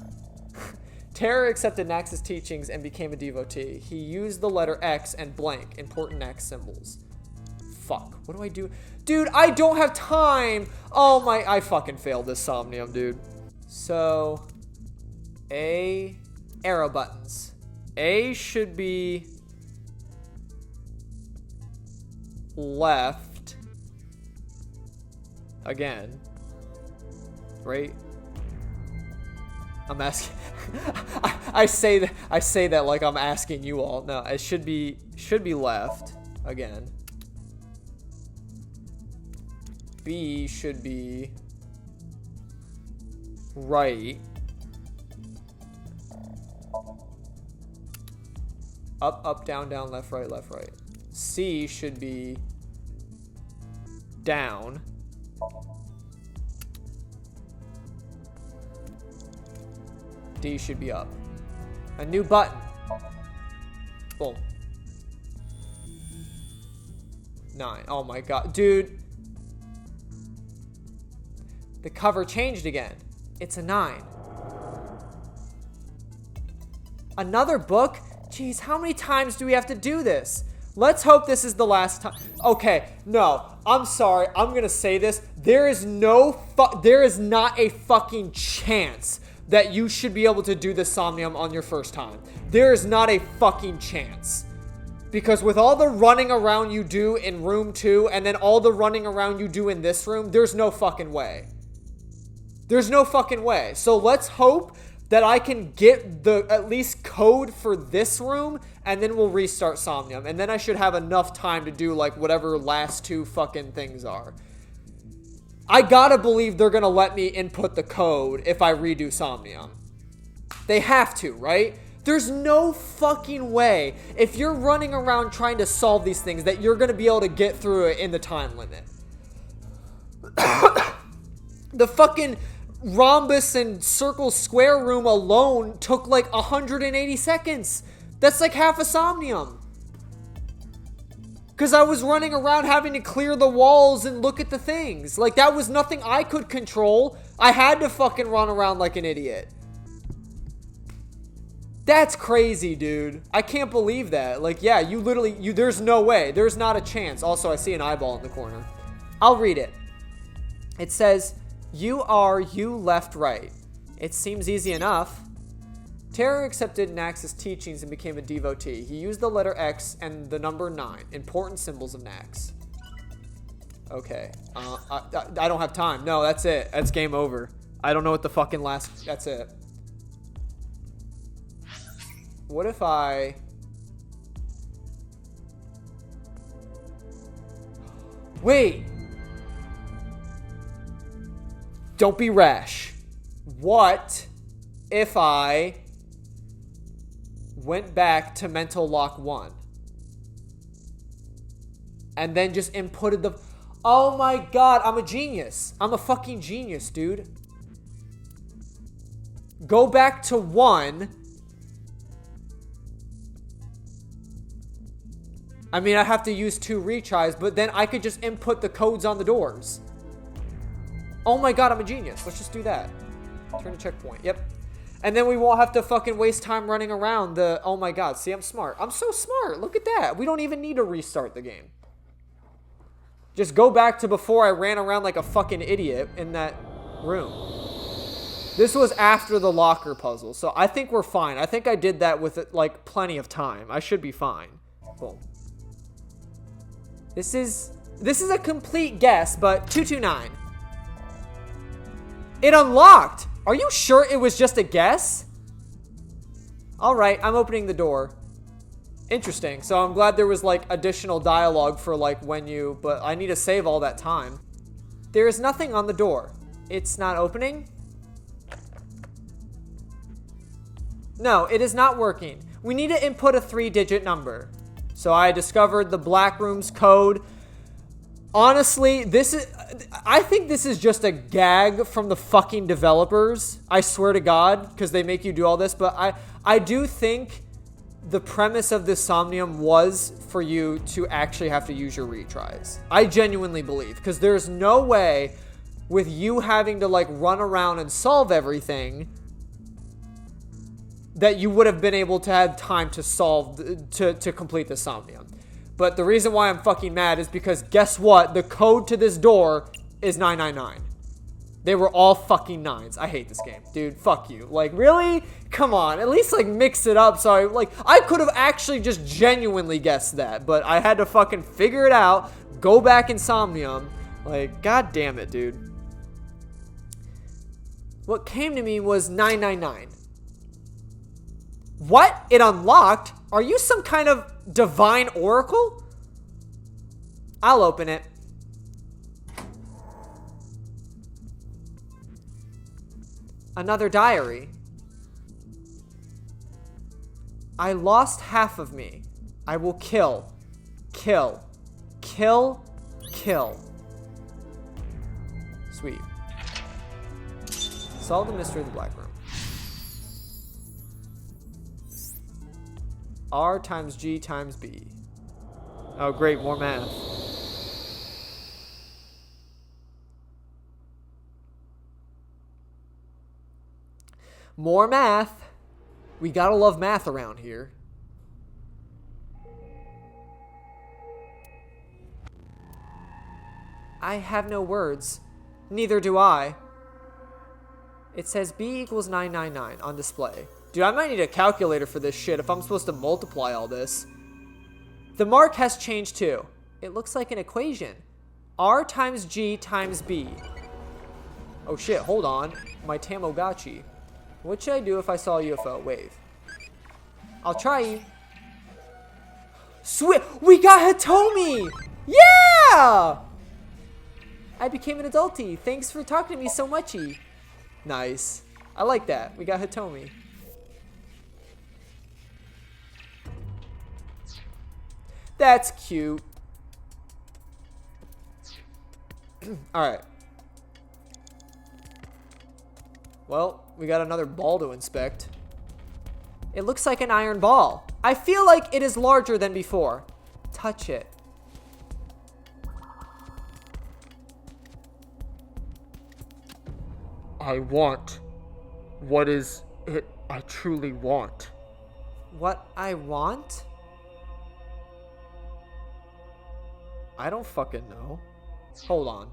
Terror accepted Nax's teachings and became a devotee. He used the letter X and blank, important Nax symbols. Fuck, what do I do? Dude, I don't have time! Oh my, I fucking failed this Somnium, dude. So, A, arrow buttons. A should be left. Again. Right? I'm asking. I say that like I'm asking you all. No, it should be left again. B should be right. Up, down, down, left, right, left, right. C should be down. D should be up. A new button. Boom. 9. Oh my god. Dude. The cover changed again. It's a 9. Another book? Jeez, how many times do we have to do this? Let's hope this is the last time. Okay, no. I'm sorry. I'm gonna say this. There is not a fucking chance that you should be able to do the Somnium on your first time. There is not a fucking chance. Because with all the running around you do in room 2, and then all the running around you do in this room, there's no fucking way. There's no fucking way. So let's hope that I can get the at least code for this room, and then we'll restart Somnium. And then I should have enough time to do like whatever last 2 fucking things are. I gotta believe they're gonna let me input the code if I redo Somnium. They have to, right? There's no fucking way, if you're running around trying to solve these things, that you're going to be able to get through it in the time limit. The fucking rhombus and circle square room alone took like 180 seconds. That's like half a Somnium. Because I was running around having to clear the walls and look at the things. Like, that was nothing I could control. I had to fucking run around like an idiot. That's crazy, dude. I can't believe that. Like, yeah, there's no way. There's not a chance. Also, I see an eyeball in the corner. I'll read it. It says, you left, right. It seems easy enough. Terror accepted Nax's teachings and became a devotee. He used the letter X and the number 9, important symbols of Nax. Okay. I don't have time. No, that's it. That's game over. I don't know what the fucking that's it. What if I... Wait! Don't be rash. What if I went back to mental lock 1? And then just inputted the... Oh my god, I'm a genius. I'm a fucking genius, dude. Go back to 1... I mean, I have to use 2 retries, but then I could just input the codes on the doors. Oh my god, I'm a genius. Let's just do that. Turn to checkpoint. Yep. And then we won't have to fucking waste time running around the... Oh my god, see, I'm smart. I'm so smart. Look at that. We don't even need to restart the game. Just go back to before I ran around like a fucking idiot in that room. This was after the locker puzzle, so I think we're fine. I think I did that with, like, plenty of time. I should be fine. Boom. This is a complete guess, but 229. It unlocked. Are you sure it was just a guess? All right, I'm opening the door. Interesting. So I'm glad there was like additional dialogue for like when you, but I need to save all that time. There is nothing on the door. It's not opening. No, it is not working. We need to input a 3-digit number. So I discovered the Black Room's code. Honestly, I think this is just a gag from the fucking developers. I swear to God, because they make you do all this. But I do think the premise of this Somnium was for you to actually have to use your retries. I genuinely believe, because there's no way with you having to like run around and solve everything that you would have been able to have time to solve, to complete the Somnium. But the reason why I'm fucking mad is because guess what? The code to this door is 999. They were all fucking 9s. I hate this game. Dude, fuck you. Like, really? Come on. At least, like, mix it up. So, I could have actually just genuinely guessed that. But I had to fucking figure it out. Go back in Somnium. Like, god damn it, dude. What came to me was 999. What? It unlocked? Are you some kind of divine oracle? I'll open it. Another diary. I lost half of me. I will kill. Kill. Kill. Kill. Sweet. Solve the mystery of the Black Room. R times G times B. Oh, great, more math. More math. We gotta love math around here. I have no words. Neither do I. It says B equals 999 on display. Dude, I might need a calculator for this shit if I'm supposed to multiply all this. The mark has changed too. It looks like an equation. R times G times B. Oh shit, hold on. My Tamagotchi. What should I do if I saw a UFO? Wave. I'll try you. Sweet. We got Hitomi! Yeah! I became an adulty. Thanks for talking to me so muchy. Nice. I like that. We got Hitomi. That's cute. Alright. Well, we got another ball to inspect. It looks like an iron ball. I feel like it is larger than before. Touch it. I want. What is it I truly want? What I want? I don't fucking know. Hold on.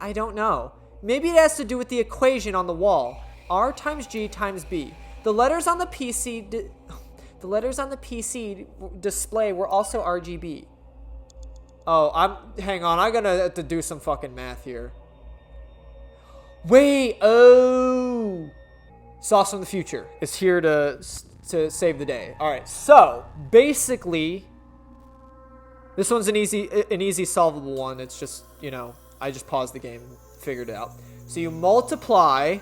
I don't know. Maybe it has to do with the equation on the wall. R times G times B. The letters on the PC display were also RGB. Oh, hang on. I'm gonna have to do some fucking math here. Wait, oh. Sauce from the future is here to save the day. All right, so basically, this one's an easy solvable one. It's just, I just paused the game and figured it out. So you multiply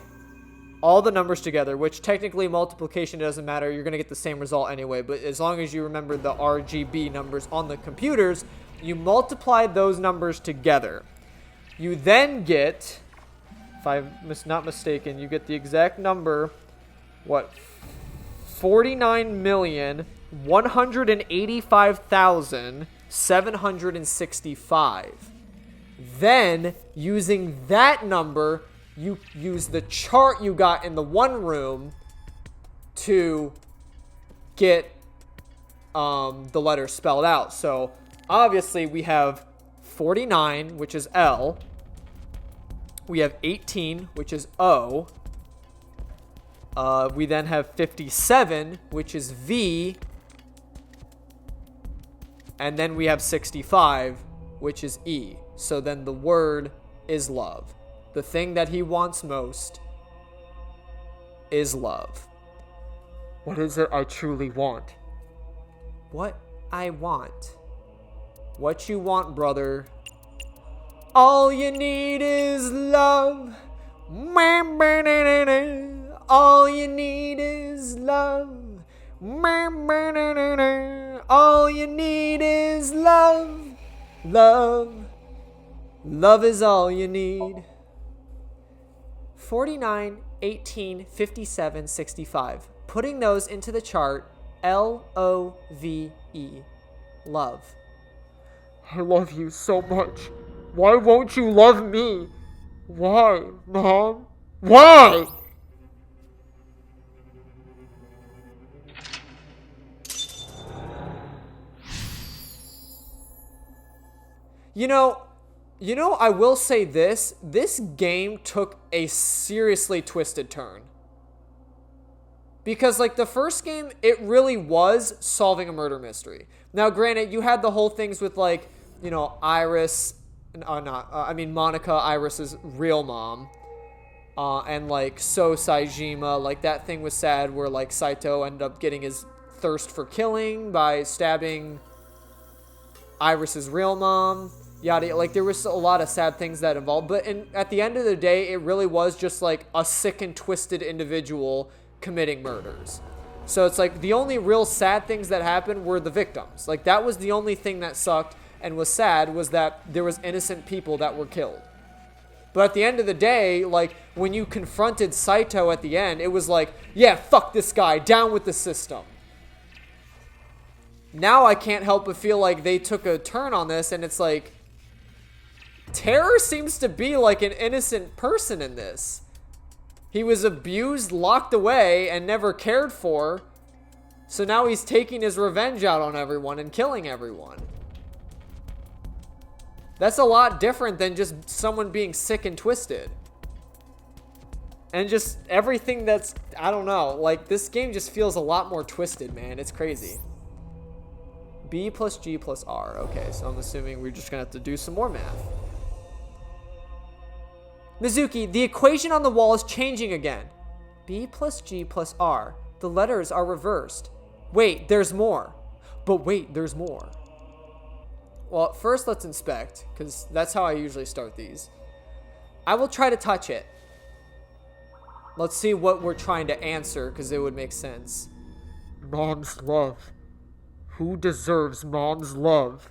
all the numbers together, which technically multiplication doesn't matter. You're going to get the same result anyway, but as long as you remember the RGB numbers on the computers, you multiply those numbers together. You then get, if I'm not mistaken, you get the exact number, 49,185,765. Then, using that number, you use the chart you got in the one room to get the letters spelled out. So, obviously, we have 49, which is L. We have 18, which is O. We then have 57, which is V. And then we have 65, which is E. So then the word is love. The thing that he wants most is love. What is it I truly want? What I want. What you want, brother. All you need is love. All you need is love. All you need is love. Love. Love is all you need. 49, 18, 57, 65. Putting those into the chart, L-O-V-E. Love. I love you so much. Why won't you love me? Why, Mom? Why? I will say this. This game took a seriously twisted turn. Because, the first game, it really was solving a murder mystery. Now, granted, you had the whole things with, Iris... Monica, Iris's real mom. And, So Saejima. That thing was sad where, Saito ended up getting his thirst for killing by stabbing Iris's real mom. Yada, there was a lot of sad things that involved, but at the end of the day, it really was just a sick and twisted individual committing murders. So it's the only real sad things that happened were the victims. That was the only thing that sucked and was sad, was that there was innocent people that were killed. But at the end of the day, when you confronted Saito at the end, it was yeah, fuck this guy, down with the system. Now I can't help but feel like they took a turn on this, and it's like, Terror seems to be like an innocent person in this. He was abused, locked away, and never cared for. So now he's taking his revenge out on everyone and killing everyone. That's a lot different than just someone being sick and twisted. And just everything that's, I don't know, like this game just feels a lot more twisted, man. It's crazy. B plus G plus R. Okay, so I'm assuming we're just gonna have to do some more math. Mizuki, the equation on the wall is changing again. B plus G plus R. The letters are reversed. Wait, there's more. But wait, there's more. Well, first let's inspect, because that's how I usually start these. I will try to touch it. Let's see what we're trying to answer, because it would make sense. Mom's love. Who deserves mom's love?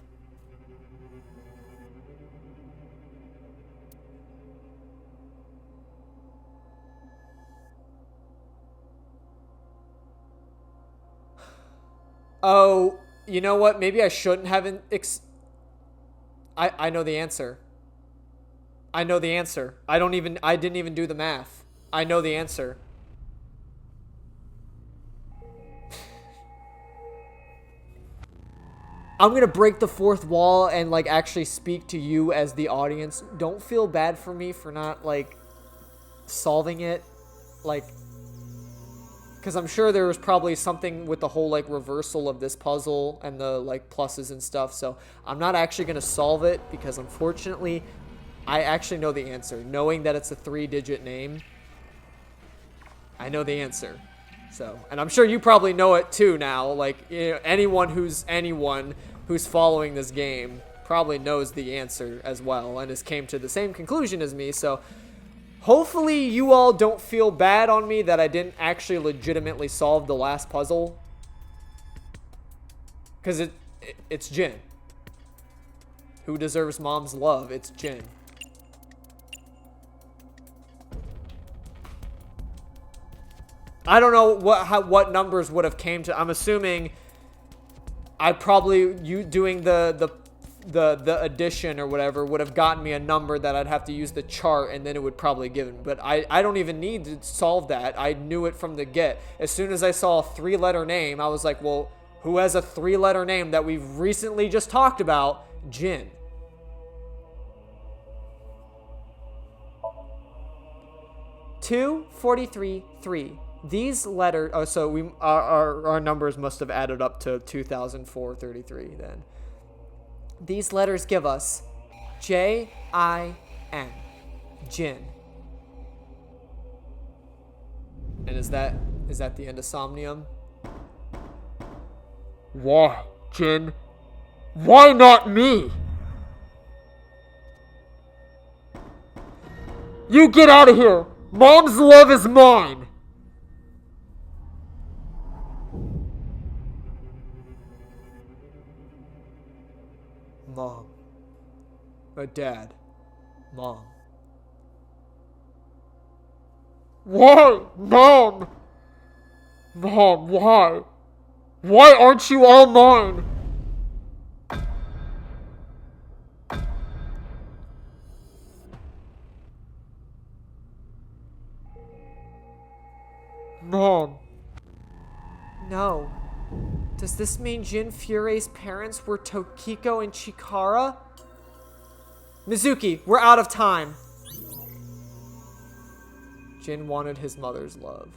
Oh, you know what? Maybe I shouldn't have I know the answer. I know the answer. I didn't even do the math. I know the answer. I'm gonna break the fourth wall and like actually speak to you as the audience. Don't feel bad for me for not like solving it, like, because I'm sure there was probably something with the whole like reversal of this puzzle and the like pluses and stuff. So I'm not actually gonna solve it because unfortunately I actually know the answer. Knowing that it's a 3-digit name, I know the answer. So, and I'm sure you probably know it too now. Like, you know, anyone who's following this game probably knows the answer as well and has came to the same conclusion as me. So, hopefully you all don't feel bad on me that I didn't actually legitimately solve the last puzzle. Because it's Jin. Who deserves mom's love? It's Jin. I don't know what numbers would have came to. I'm assuming you doing the addition or whatever would have gotten me a number that I'd have to use the chart and then it would probably give it. But I don't even need to solve that. I knew it from the get. As soon as I saw a 3-letter name, I was like, well, who has a 3-letter name that we've recently just talked about? Jin. Two 43 3. These letters, oh, so our numbers must have added up to 2,433 then. These letters give us J-I-N, Jin. And is that the end of Somnium? Why, Jin? Why not me? You get out of here! Mom's love is mine! Mom. Dad. Mom. Why, Mom? Mom, why? Why aren't you all mine? Mom. No. Does this mean Jin Furie's parents were Tokiko and Chikara? Mizuki, we're out of time. Jin wanted his mother's love.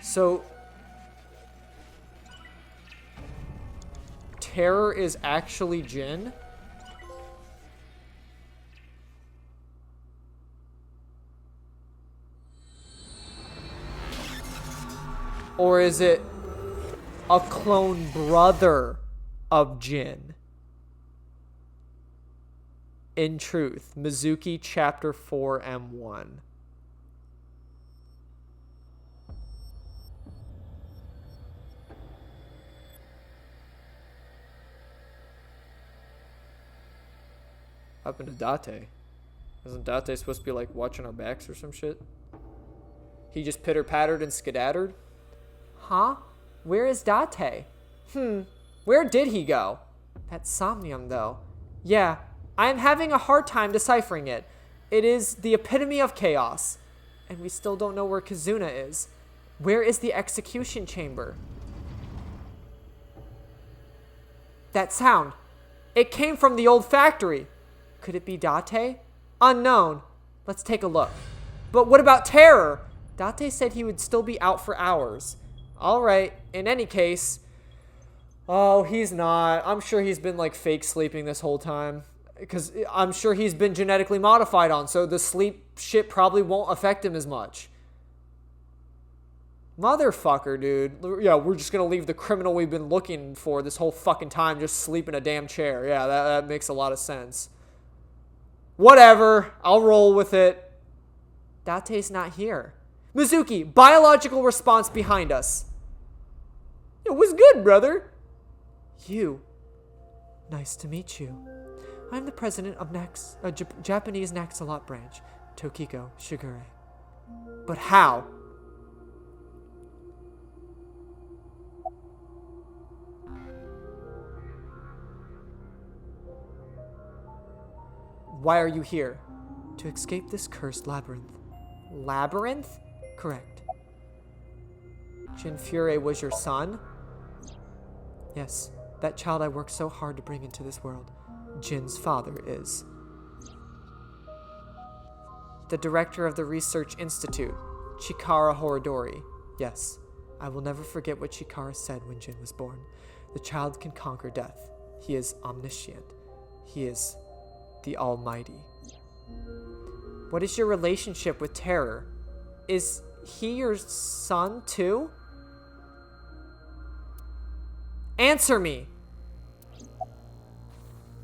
So, Terror is actually Jin? Or is it a clone brother of Jin? In truth, Mizuki Chapter 4 M1. Happened to Date? Isn't Date supposed to be like watching our backs or some shit? He just pitter-pattered and skedattered? Huh? Where is Date? Where did he go? That somnium, though. Yeah, I am having a hard time deciphering it. It is the epitome of chaos. And we still don't know where Kizuna is. Where is the execution chamber? That sound. It came from the old factory. Could it be Date? Unknown. Let's take a look. But what about Terror? Date said he would still be out for hours. All right, in any case... Oh, he's not. I'm sure he's been like fake sleeping this whole time. Because I'm sure he's been genetically modified on, so the sleep shit probably won't affect him as much. Motherfucker, dude. Yeah, we're just gonna leave the criminal we've been looking for this whole fucking time just sleep in a damn chair. Yeah, that makes a lot of sense. Whatever. I'll roll with it. Date's not here. Mizuki, biological response behind us. It was good, brother. You. Nice to meet you. I'm the president of Japanese Naxalot branch, Tokiko Shigure. But how? Why are you here? To escape this cursed labyrinth. Labyrinth? Correct. Jin Fure was your son? Yes, that child I worked so hard to bring into this world. Jin's father is. The director of the Research Institute, Chikara Horodori. Yes, I will never forget what Chikara said when Jin was born. The child can conquer death. He is omniscient. He is the Almighty. What is your relationship with Terror? Is he your son too? Answer me!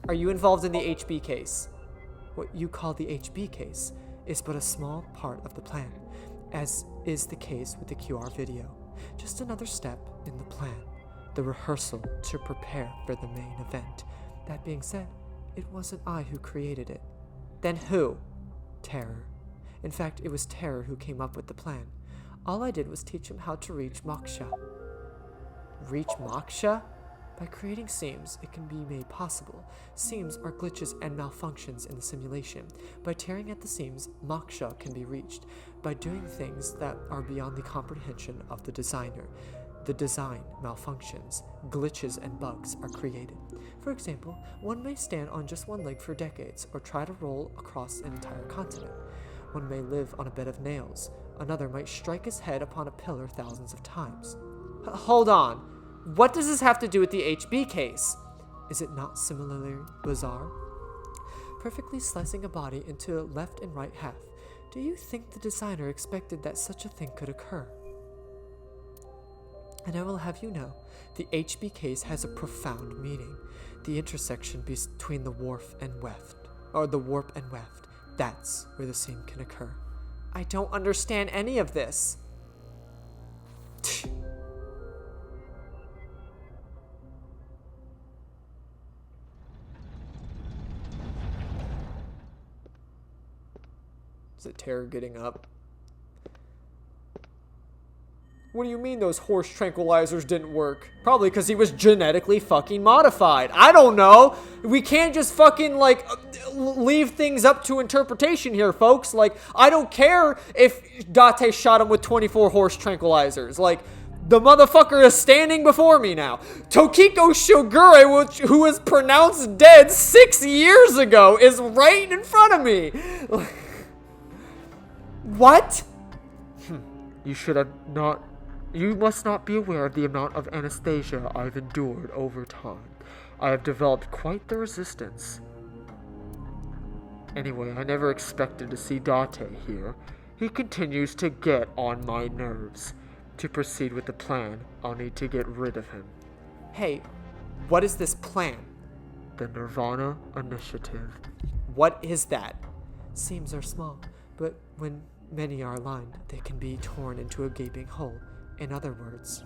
Are you involved in the HB case? What you call the HB case is but a small part of the plan, as is the case with the QR video. Just another step in the plan, the rehearsal to prepare for the main event. That being said, it wasn't I who created it. Then who? Terror. In fact, it was Terror who came up with the plan. All I did was teach him how to reach Moksha. Reach Moksha? By creating seams, it can be made possible. Seams are glitches and malfunctions in the simulation. By tearing at the seams, Moksha can be reached. By doing things that are beyond the comprehension of the designer, the design malfunctions, glitches, and bugs are created. For example, one may stand on just one leg for decades, or try to roll across an entire continent. One may live on a bed of nails. Another might strike his head upon a pillar thousands of times. Hold on. What does this have to do with the HB case? Is it not similarly bizarre? Perfectly slicing a body into left and right half. Do you think the designer expected that such a thing could occur? And I will have you know, the HB case has a profound meaning. The intersection between the warp and weft. That's where the seam can occur. I don't understand any of this. Is it Terror getting up? What do you mean those horse tranquilizers didn't work? Probably because he was genetically fucking modified. I don't know. We can't just fucking, like, leave things up to interpretation here, folks. Like, I don't care if Date shot him with 24 horse tranquilizers. Like, the motherfucker is standing before me now. Tokiko Shigure, who was pronounced dead 6 years ago, is right in front of me. What? You must not be aware of the amount of anesthesia I've endured over time. I have developed quite the resistance. Anyway, I never expected to see Date here. He continues to get on my nerves. To proceed with the plan, I'll need to get rid of him. Hey, what is this plan? The Nirvana Initiative. What is that? Seams are small, but when many are aligned, they can be torn into a gaping hole. In other words,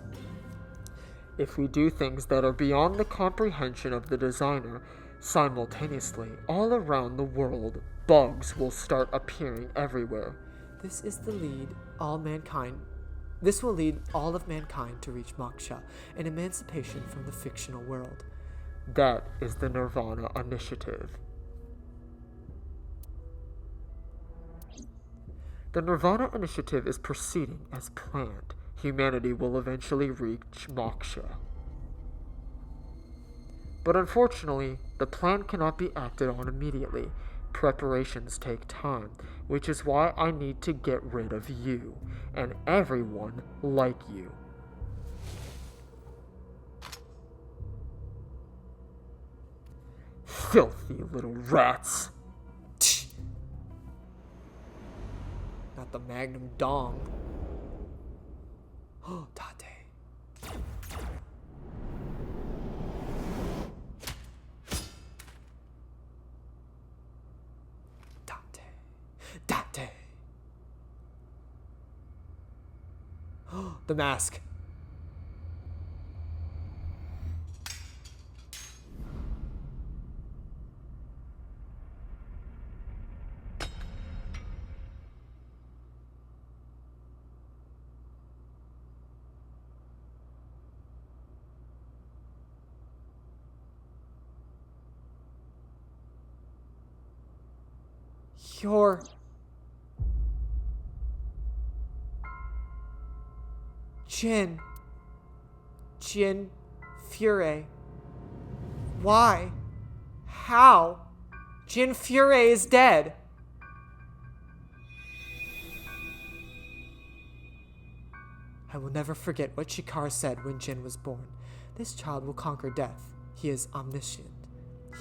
if we do things that are beyond the comprehension of the designer, Simultaneously, all around the world, bugs will start appearing everywhere. This will lead all of mankind to reach moksha, an emancipation from the fictional world. That is the Nirvana initiative. The Nirvana initiative is proceeding as planned. Humanity will eventually reach moksha. But unfortunately, the plan cannot be acted on immediately. Preparations take time, which is why I need to get rid of you, and everyone like you. Filthy little rats. Not the Magnum Dong. Oh, Tate. Date. Oh, the mask. You're... Jin Fury. Why? How? Jin Fury is dead. I will never forget what Shikar said when Jin was born. This child will conquer death. He is omniscient.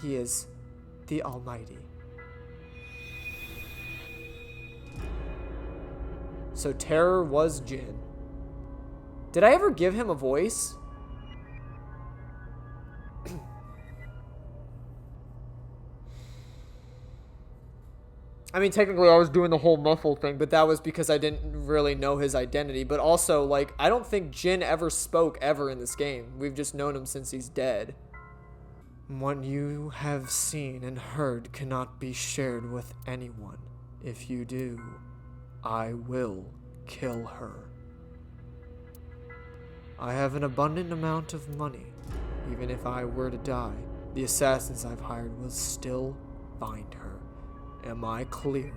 He is the Almighty. So Terror was Jin. Did I ever give him a voice? I mean, technically I was doing the whole muffle thing, but that was because I didn't really know his identity. But also, like, I don't think Jin ever spoke ever in this game. We've just known him since he's dead. What you have seen and heard cannot be shared with anyone. If you do, I will kill her. I have an abundant amount of money. Even if I were to die, the assassins I've hired will still find her. Am I clear?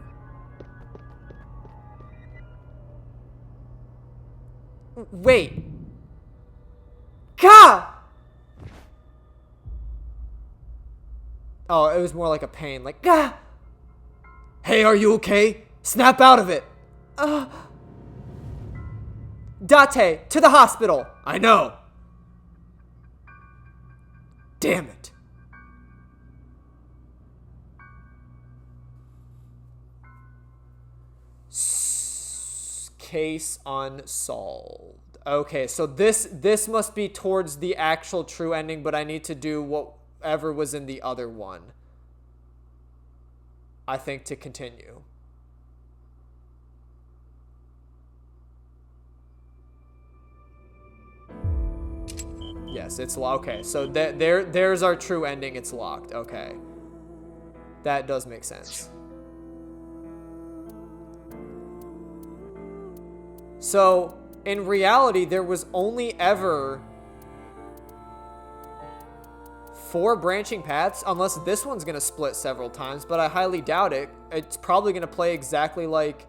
Wait! Gah! Oh, it was more like a pain, like, gah! Hey, are you okay? Snap out of it! Date, to the hospital! I know! Damn it. Case unsolved. Okay, so this must be towards the actual true ending, but I need to do whatever was in the other one, I think, to continue. Yes, it's locked. Okay, so there's our true ending. It's locked. Okay. That does make sense. So, in reality, there was only ever 4 branching paths, unless this one's going to split several times, but I highly doubt it. It's probably going to play exactly like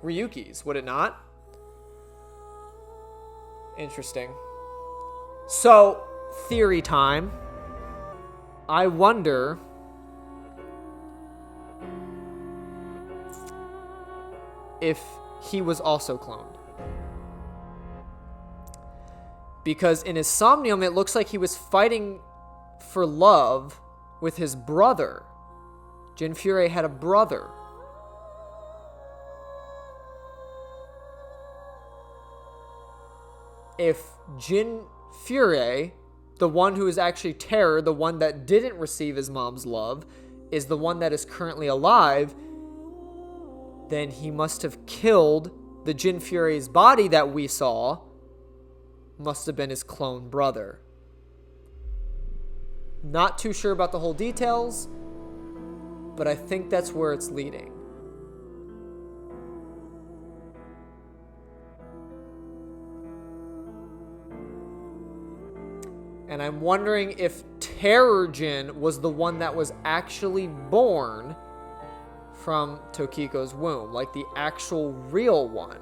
Ryuki's, would it not? Interesting. So, theory time. I wonder if he was also cloned. Because in his Somnium, it looks like he was fighting for love with his brother. Jin Fury had a brother. If Jin Fury, the one who is actually Terror, the one that didn't receive his mom's love, is the one that is currently alive, then he must have killed the Jin Fury's body that we saw. Must have been his clone brother. Not too sure about the whole details, but I think that's where it's leading. And I'm wondering if Terrigen was the one that was actually born from Tokiko's womb, like the actual real one.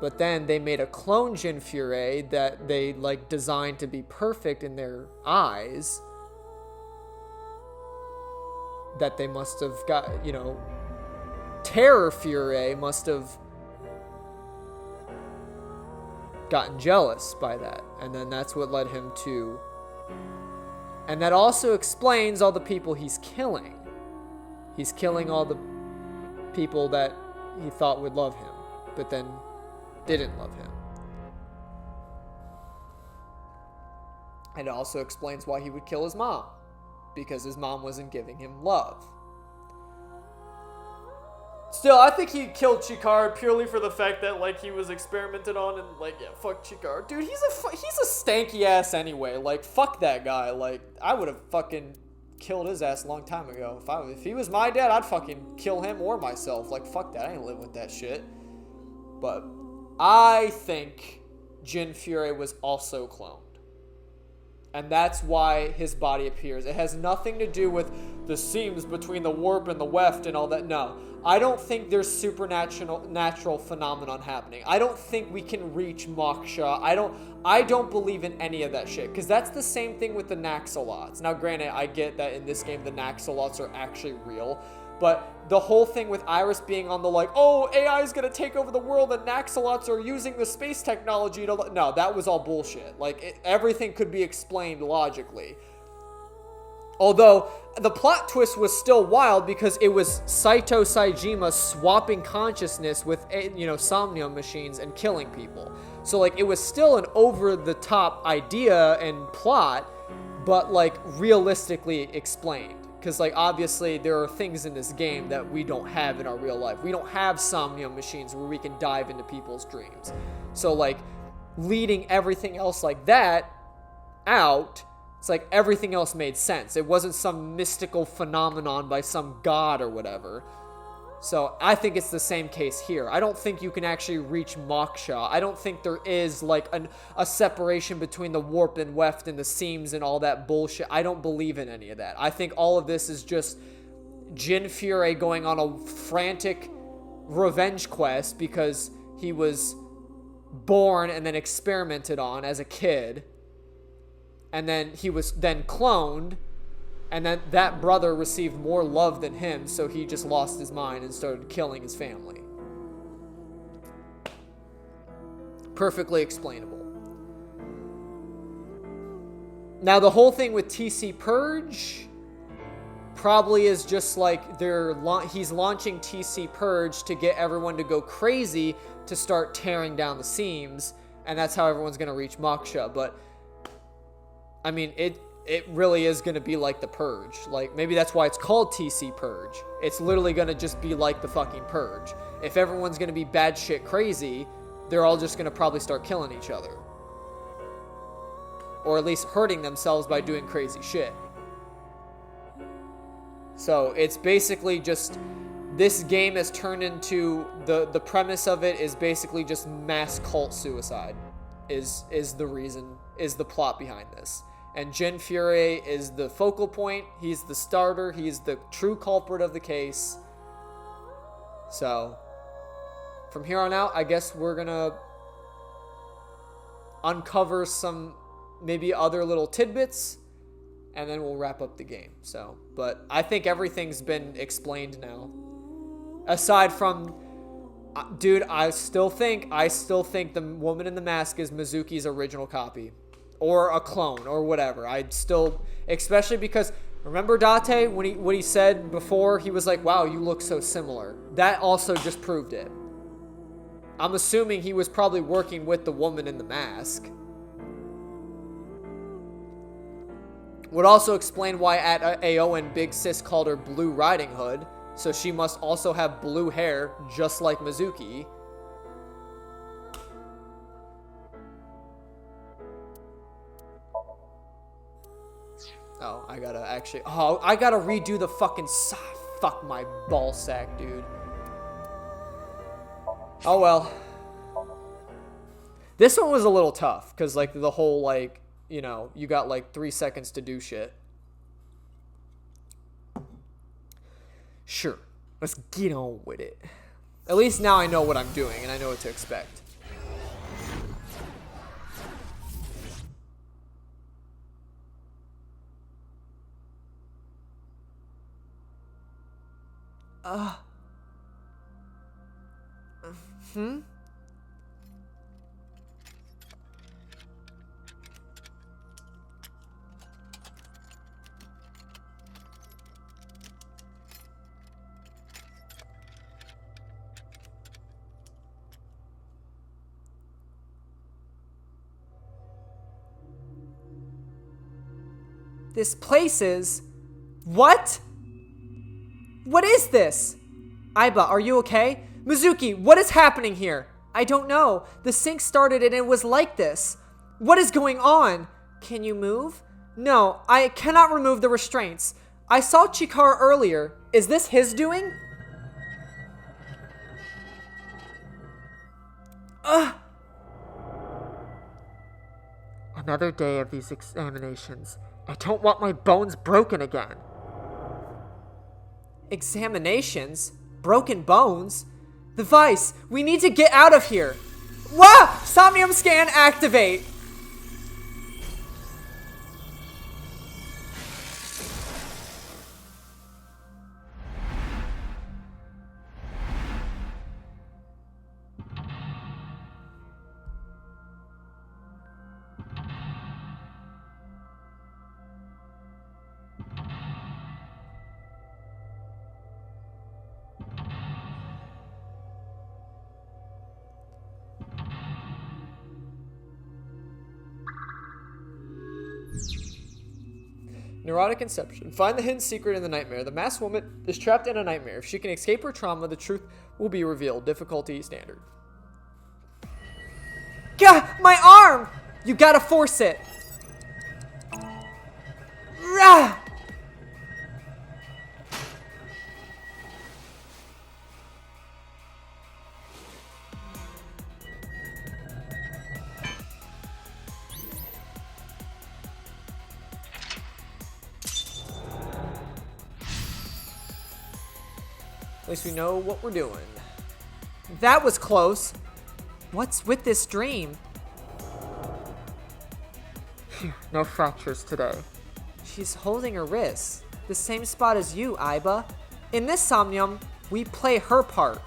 But then they made a clone Jinfure that they like designed to be perfect in their eyes. That they must have got, Terror Fury must have gotten jealous by that. And then that's what led him to... And that also explains all the people he's killing. He's killing all the people that he thought would love him, but then didn't love him. And it also explains why he would kill his mom, because his mom wasn't giving him love. Still, I think he killed Chikara purely for the fact that, like, he was experimented on and, like, yeah, fuck Chikara. Dude, he's a stanky ass anyway. Like, fuck that guy. Like, I would have fucking killed his ass a long time ago. If he was my dad, I'd fucking kill him or myself. Like, fuck that. I ain't living with that shit. But I think Jinfure was also cloned. And that's why his body appears. It has nothing to do with the seams between the warp and the weft and all that. No. I don't think there's natural phenomenon happening. I don't think we can reach Moksha. I don't believe in any of that shit. Because that's the same thing with the Naxalots. Now, granted, I get that in this game the Naxalots are actually real. But the whole thing with Iris being on the like, oh, AI is going to take over the world and Naxalots are using the space technology to... No, that was all bullshit. Like, everything could be explained logically. Although, the plot twist was still wild because it was Saito Saejima swapping consciousness with, somnium machines and killing people. So, like, it was still an over-the-top idea and plot, but, like, realistically explained. Because, like, obviously there are things in this game that we don't have in our real life. We don't have somnium machines where we can dive into people's dreams. So, like, leading everything else like that out, it's like everything else made sense. It wasn't some mystical phenomenon by some god or whatever. So, I think it's the same case here. I don't think you can actually reach Moksha. I don't think there is, like, a separation between the warp and weft and the seams and all that bullshit. I don't believe in any of that. I think all of this is just Jinfure going on a frantic revenge quest because he was born and then experimented on as a kid. And then he was then cloned. And then that brother received more love than him, so he just lost his mind and started killing his family. Perfectly explainable. Now, the whole thing with TC Purge probably is just like he's launching TC Purge to get everyone to go crazy to start tearing down the seams, and that's how everyone's going to reach Moksha. But, I mean, it really is going to be like the Purge. Like, maybe that's why it's called TC Purge. It's literally going to just be like the fucking Purge. If everyone's going to be bad shit crazy, they're all just going to probably start killing each other. Or at least hurting themselves by doing crazy shit. So, it's basically just... This game has turned into... The premise of it is basically just mass cult suicide. Is the reason... Is the plot behind this. And Jinfure is the focal point. He's the starter. He's the true culprit of the case. So, from here on out, I guess we're gonna uncover some maybe other little tidbits, and then we'll wrap up the game. So, but I think everything's been explained now. Aside from, dude, I still think the woman in the mask is Mizuki's original copy. Or a clone, or whatever. I'd still... Especially because... Remember Date? When he said before, he was like, wow, you look so similar. That also just proved it. I'm assuming he was probably working with the woman in the mask. Would also explain why at Aowen Big Sis called her Blue Riding Hood. So she must also have blue hair, just like Mizuki. Oh, I gotta actually... Oh, I gotta redo the fucking... Fuck my ball sack, dude. Oh, well. This one was a little tough, because, like, the whole, like, you know, you got, like, 3 seconds to do shit. Sure. Let's get on with it. At least now I know what I'm doing, and I know what to expect. This place is... What? What is this? Aiba, are you okay? Mizuki, what is happening here? I don't know. The sync started and it was like this. What is going on? Can you move? No, I cannot remove the restraints. I saw Chikara earlier. Is this his doing? Another day of these examinations. I don't want my bones broken again. Examinations? Broken bones? The Vice, we need to get out of here. Wah! Somnium scan activate! Neurotic Inception. Find the hidden secret in the nightmare. The masked woman is trapped in a nightmare. If she can escape her trauma, the truth will be revealed. Difficulty standard. Gah! My arm! You gotta force it. Rah! At least we know what we're doing. That was close. What's with this dream? Phew, no fractures today. She's holding her wrist. The same spot as you, Aiba. In this Somnium, we play her part.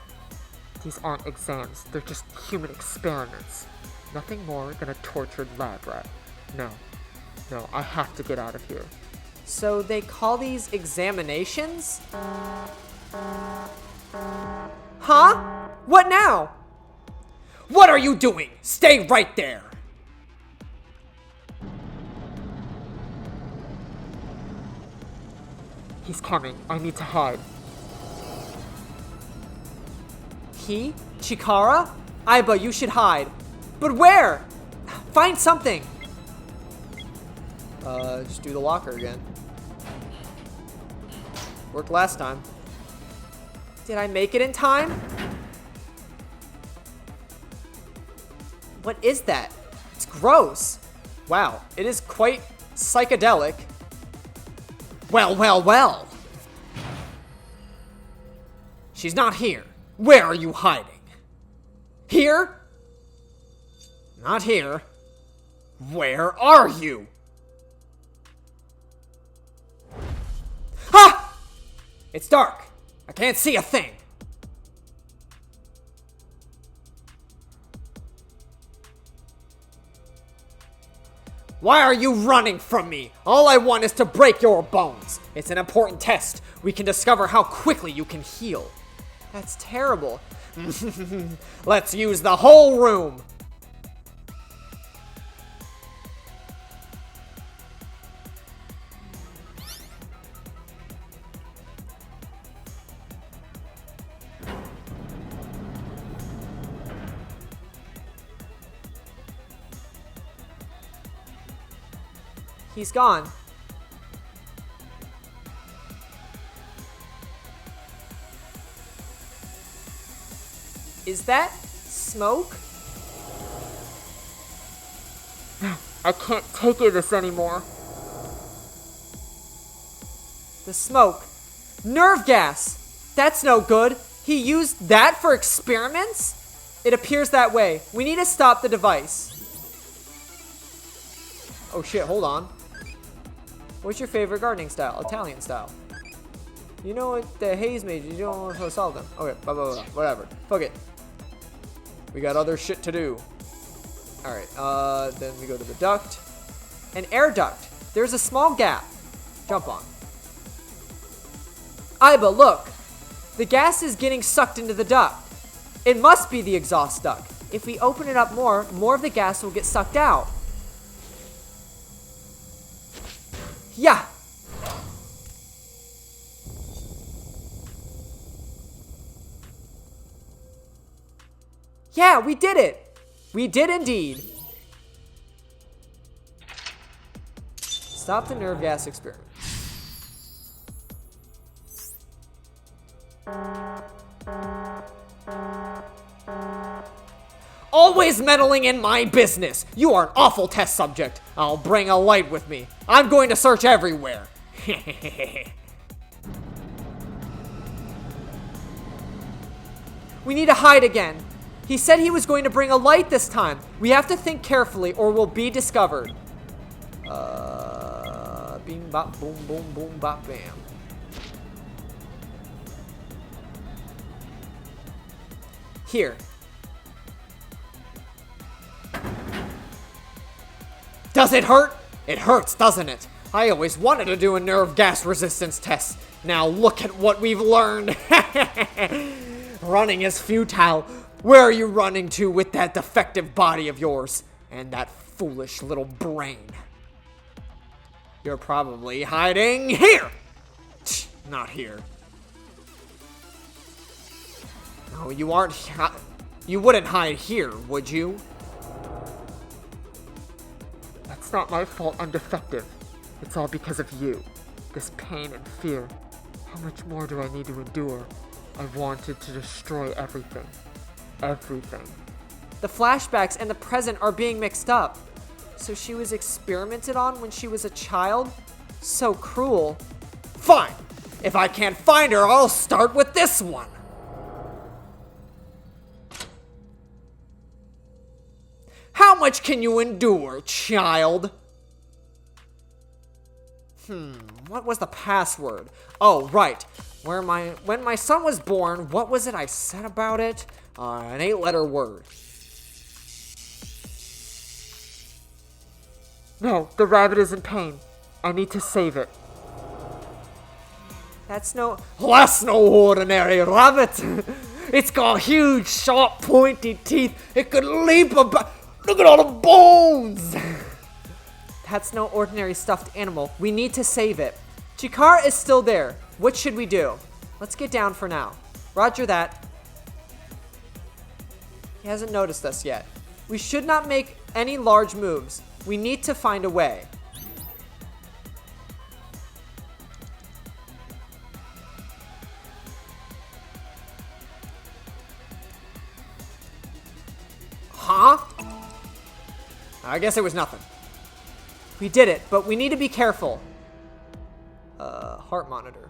These aren't exams, they're just human experiments. Nothing more than a tortured lab rat. No, I have to get out of here. So they call these examinations? Huh? What now? What are you doing? Stay right there! He's coming. I need to hide. He? Chikara? Aiba, you should hide. But where? Find something. Just do the locker again. Worked last time. Did I make it in time? What is that? It's gross. Wow, it is quite psychedelic. Well. She's not here. Where are you hiding? Here? Not here. Where are you? Ha! It's dark. I can't see a thing. Why are you running from me? All I want is to break your bones. It's an important test. We can discover how quickly you can heal. That's terrible. Let's use the whole room. He's gone. Is that smoke? I can't take this anymore. The smoke. Nerve gas! That's no good. He used that for experiments? It appears that way. We need to stop the device. Oh shit, hold on. What's your favorite gardening style? Italian style. You know what the haze made you don't want to solve them. Okay, blah, blah, blah, whatever. Fuck it. We got other shit to do. Alright, then we go to the duct. An air duct. There's a small gap. Jump on. Iba, look. The gas is getting sucked into the duct. It must be the exhaust duct. If we open it up more of the gas will get sucked out. Yeah. Yeah, we did it. We did indeed. Stop the nerve gas experiment. Always meddling in my business. You are an awful test subject. I'll bring a light with me. I'm going to search everywhere. We need to hide again. He said he was going to bring a light this time. We have to think carefully or we'll be discovered. Bing bop boom boom boom bop bam. Here. Does it hurt? It hurts, doesn't it? I always wanted to do a nerve gas resistance test. Now look at what we've learned. Running is futile. Where are you running to with that defective body of yours? And that foolish little brain? You're probably hiding here. Not here. No, you aren't. You wouldn't hide here, would you? It's not my fault I'm defective. It's all because of you. This pain and fear. How much more do I need to endure? I wanted to destroy everything. Everything. The flashbacks and the present are being mixed up. So she was experimented on when she was a child? So cruel. Fine. If I can't find her, I'll start with this one. How much can you endure, child? What was the password? Oh, right. When my son was born, what was it I said about it? An 8-letter word. No, the rabbit is in pain. I need to save it. That's no ordinary rabbit. It's got huge, sharp, pointy teeth. It could leap about. Look at all the bones. That's no ordinary stuffed animal. We need to save it. Chikara is still there. What should we do? Let's get down for now. Roger that. He hasn't noticed us yet. We should not make any large moves. We need to find a way. Huh? I guess it was nothing. We did it, but we need to be careful. Heart monitor.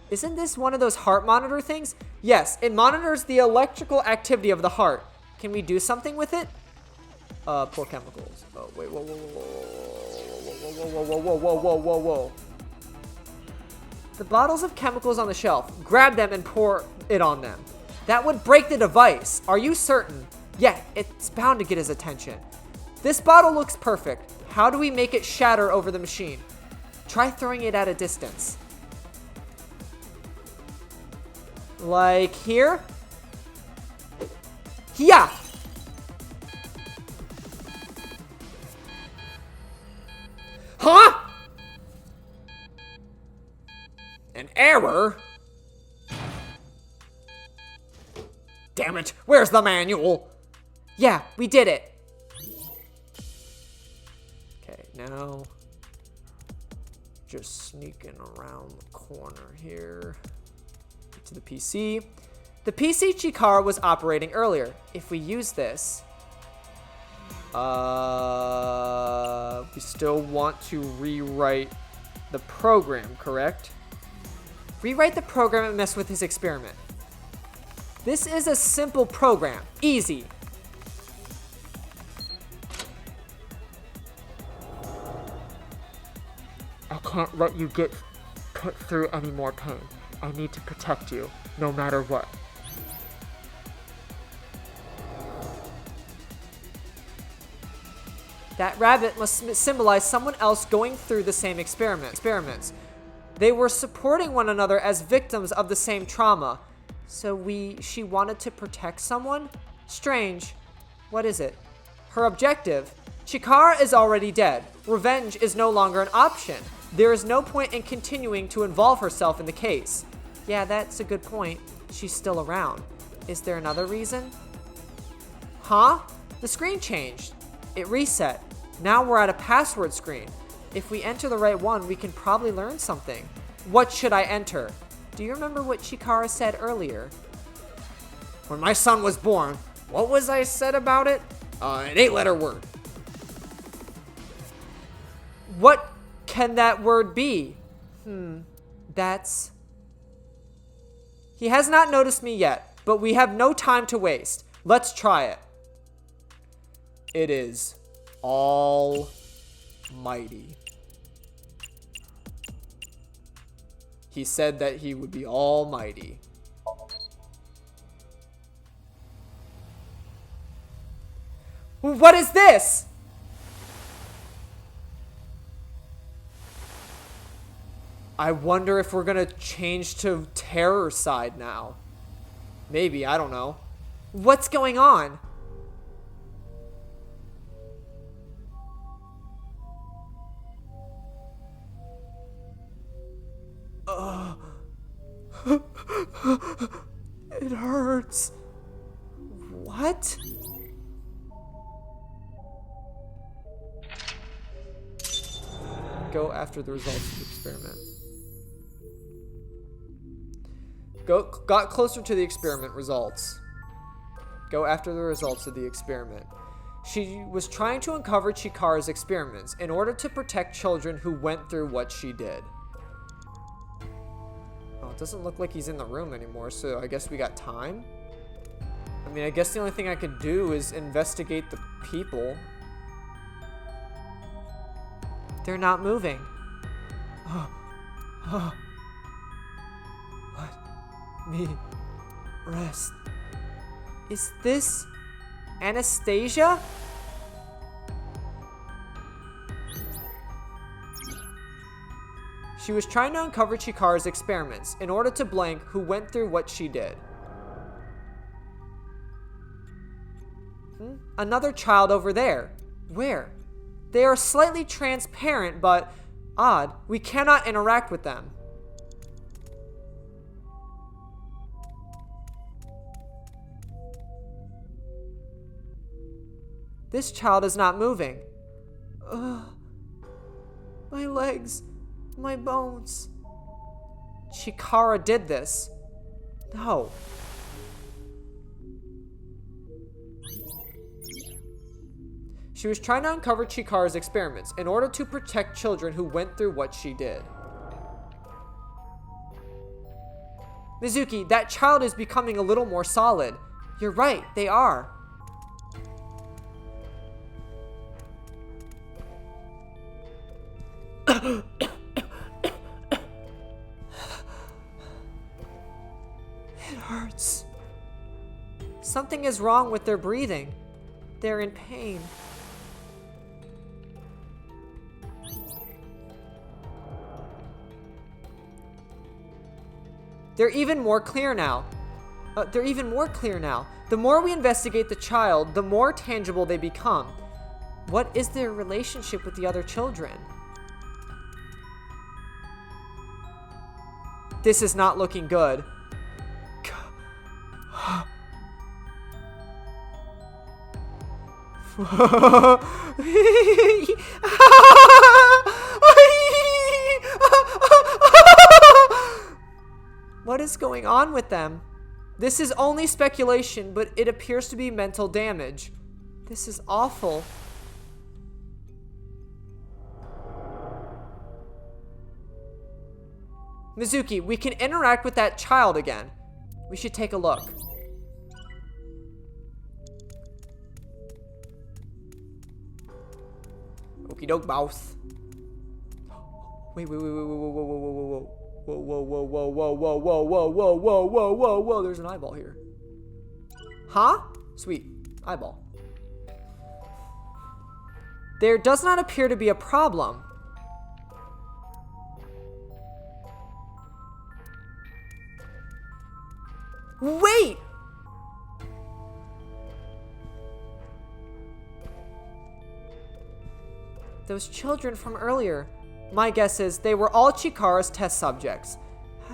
Isn't this one of those heart monitor things? Yes, it monitors the electrical activity of the heart. Can we do something with it? Pour chemicals. Oh, wait, whoa, whoa, whoa, whoa, whoa, whoa, whoa, whoa, whoa, whoa. The bottles of chemicals on the shelf. Grab them and pour it on them. That would break the device. Are you certain? Yeah, it's bound to get his attention. This bottle looks perfect. How do we make it shatter over the machine? Try throwing it at a distance. Like here? Yeah! Huh? An error? Damn it, where's the manual? Yeah, we did it. Okay, now just sneaking around the corner here to the PC. The PC Chikara was operating earlier. If we use this... we still want to rewrite the program, correct? Rewrite the program and mess with his experiment. This is a simple program. Easy. I can't let you get put through any more pain. I need to protect you, no matter what. That rabbit must symbolize someone else going through the same experiments. They were supporting one another as victims of the same trauma. So she wanted to protect someone? Strange. What is it? Her objective? Chikara is already dead. Revenge is no longer an option. There is no point in continuing to involve herself in the case. Yeah, that's a good point. She's still around. Is there another reason? Huh? The screen changed. It reset. Now we're at a password screen. If we enter the right one, we can probably learn something. What should I enter? Do you remember what Chikara said earlier? When my son was born, what was I said about it? An 8-letter word. What can that word be? That's... He has not noticed me yet, but we have no time to waste. Let's try it. It is Almighty. He said that he would be almighty. What is this? I wonder if we're gonna change to terror side now. Maybe, I don't know. What's going on? It hurts. What? Go after the results of the experiment. Got closer to the experiment results. Go after the results of the experiment. She was trying to uncover Chikara's experiments in order to protect children who went through what she did. Oh, it doesn't look like he's in the room anymore, so I guess we got time? I mean, I guess the only thing I could do is investigate the people. They're not moving. Let me rest. Is this Anastasia? She was trying to uncover Chikara's experiments in order to blank who went through what she did. Another child over there. Where? They are slightly transparent, but odd. We cannot interact with them. This child is not moving. My legs, my bones. Chikara did this. No. She was trying to uncover Chikara's experiments in order to protect children who went through what she did. Mizuki, that child is becoming a little more solid. You're right, they are. It hurts. Something is wrong with their breathing. They're in pain. They're even more clear now. The more we investigate the child, the more tangible they become. What is their relationship with the other children? This is not looking good. What is going on with them? This is only speculation, but it appears to be mental damage. This is awful. Mizuki, we can interact with that child again. We should take a look. Okie doke, mouse. Wait, whoa, whoa, whoa, whoa, whoa, whoa, whoa, whoa, whoa, whoa, whoa, whoa, whoa, whoa, there's an eyeball here. Huh? Sweet. Eyeball. There does not appear to be a problem. Wait! Those children from earlier. My guess is they were all Chikara's test subjects.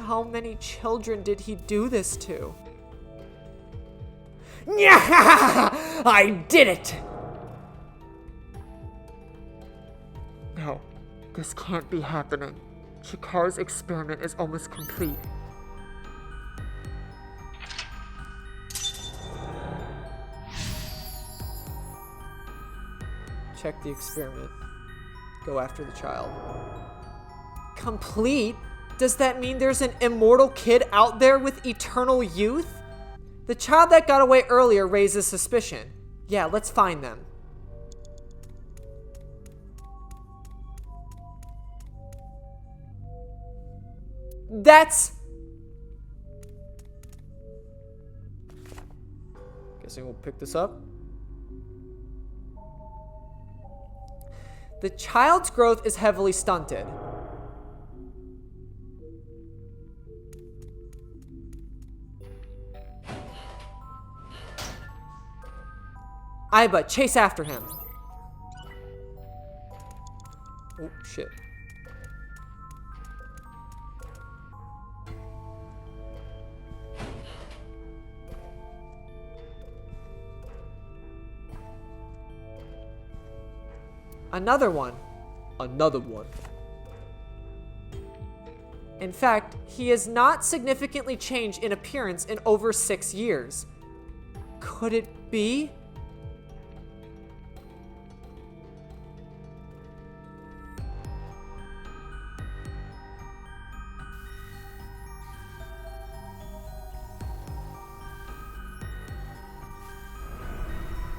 How many children did he do this to? I did it! No, this can't be happening. Chikara's experiment is almost complete. Check the experiment. Go after the child. Complete? Does that mean there's an immortal kid out there with eternal youth? The child that got away earlier raises suspicion. Yeah, let's find them. That's... Guessing we'll pick this up. The child's growth is heavily stunted. Aiba, chase after him. Oh, shit. Another one. Another one. In fact, he has not significantly changed in appearance in over 6 years. Could it be?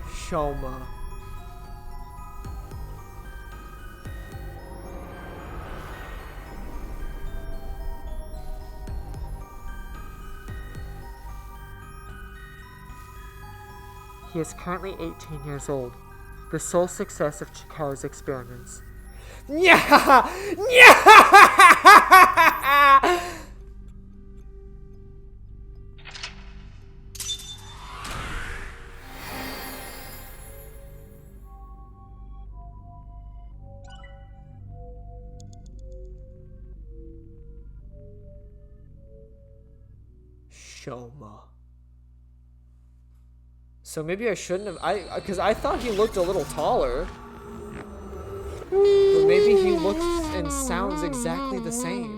Shoma. He is currently 18 years old, the sole success of Chikara's experiments. Yeah! Yeah! Shoma. So maybe I shouldn't have, because I thought he looked a little taller. But maybe he looks and sounds exactly the same.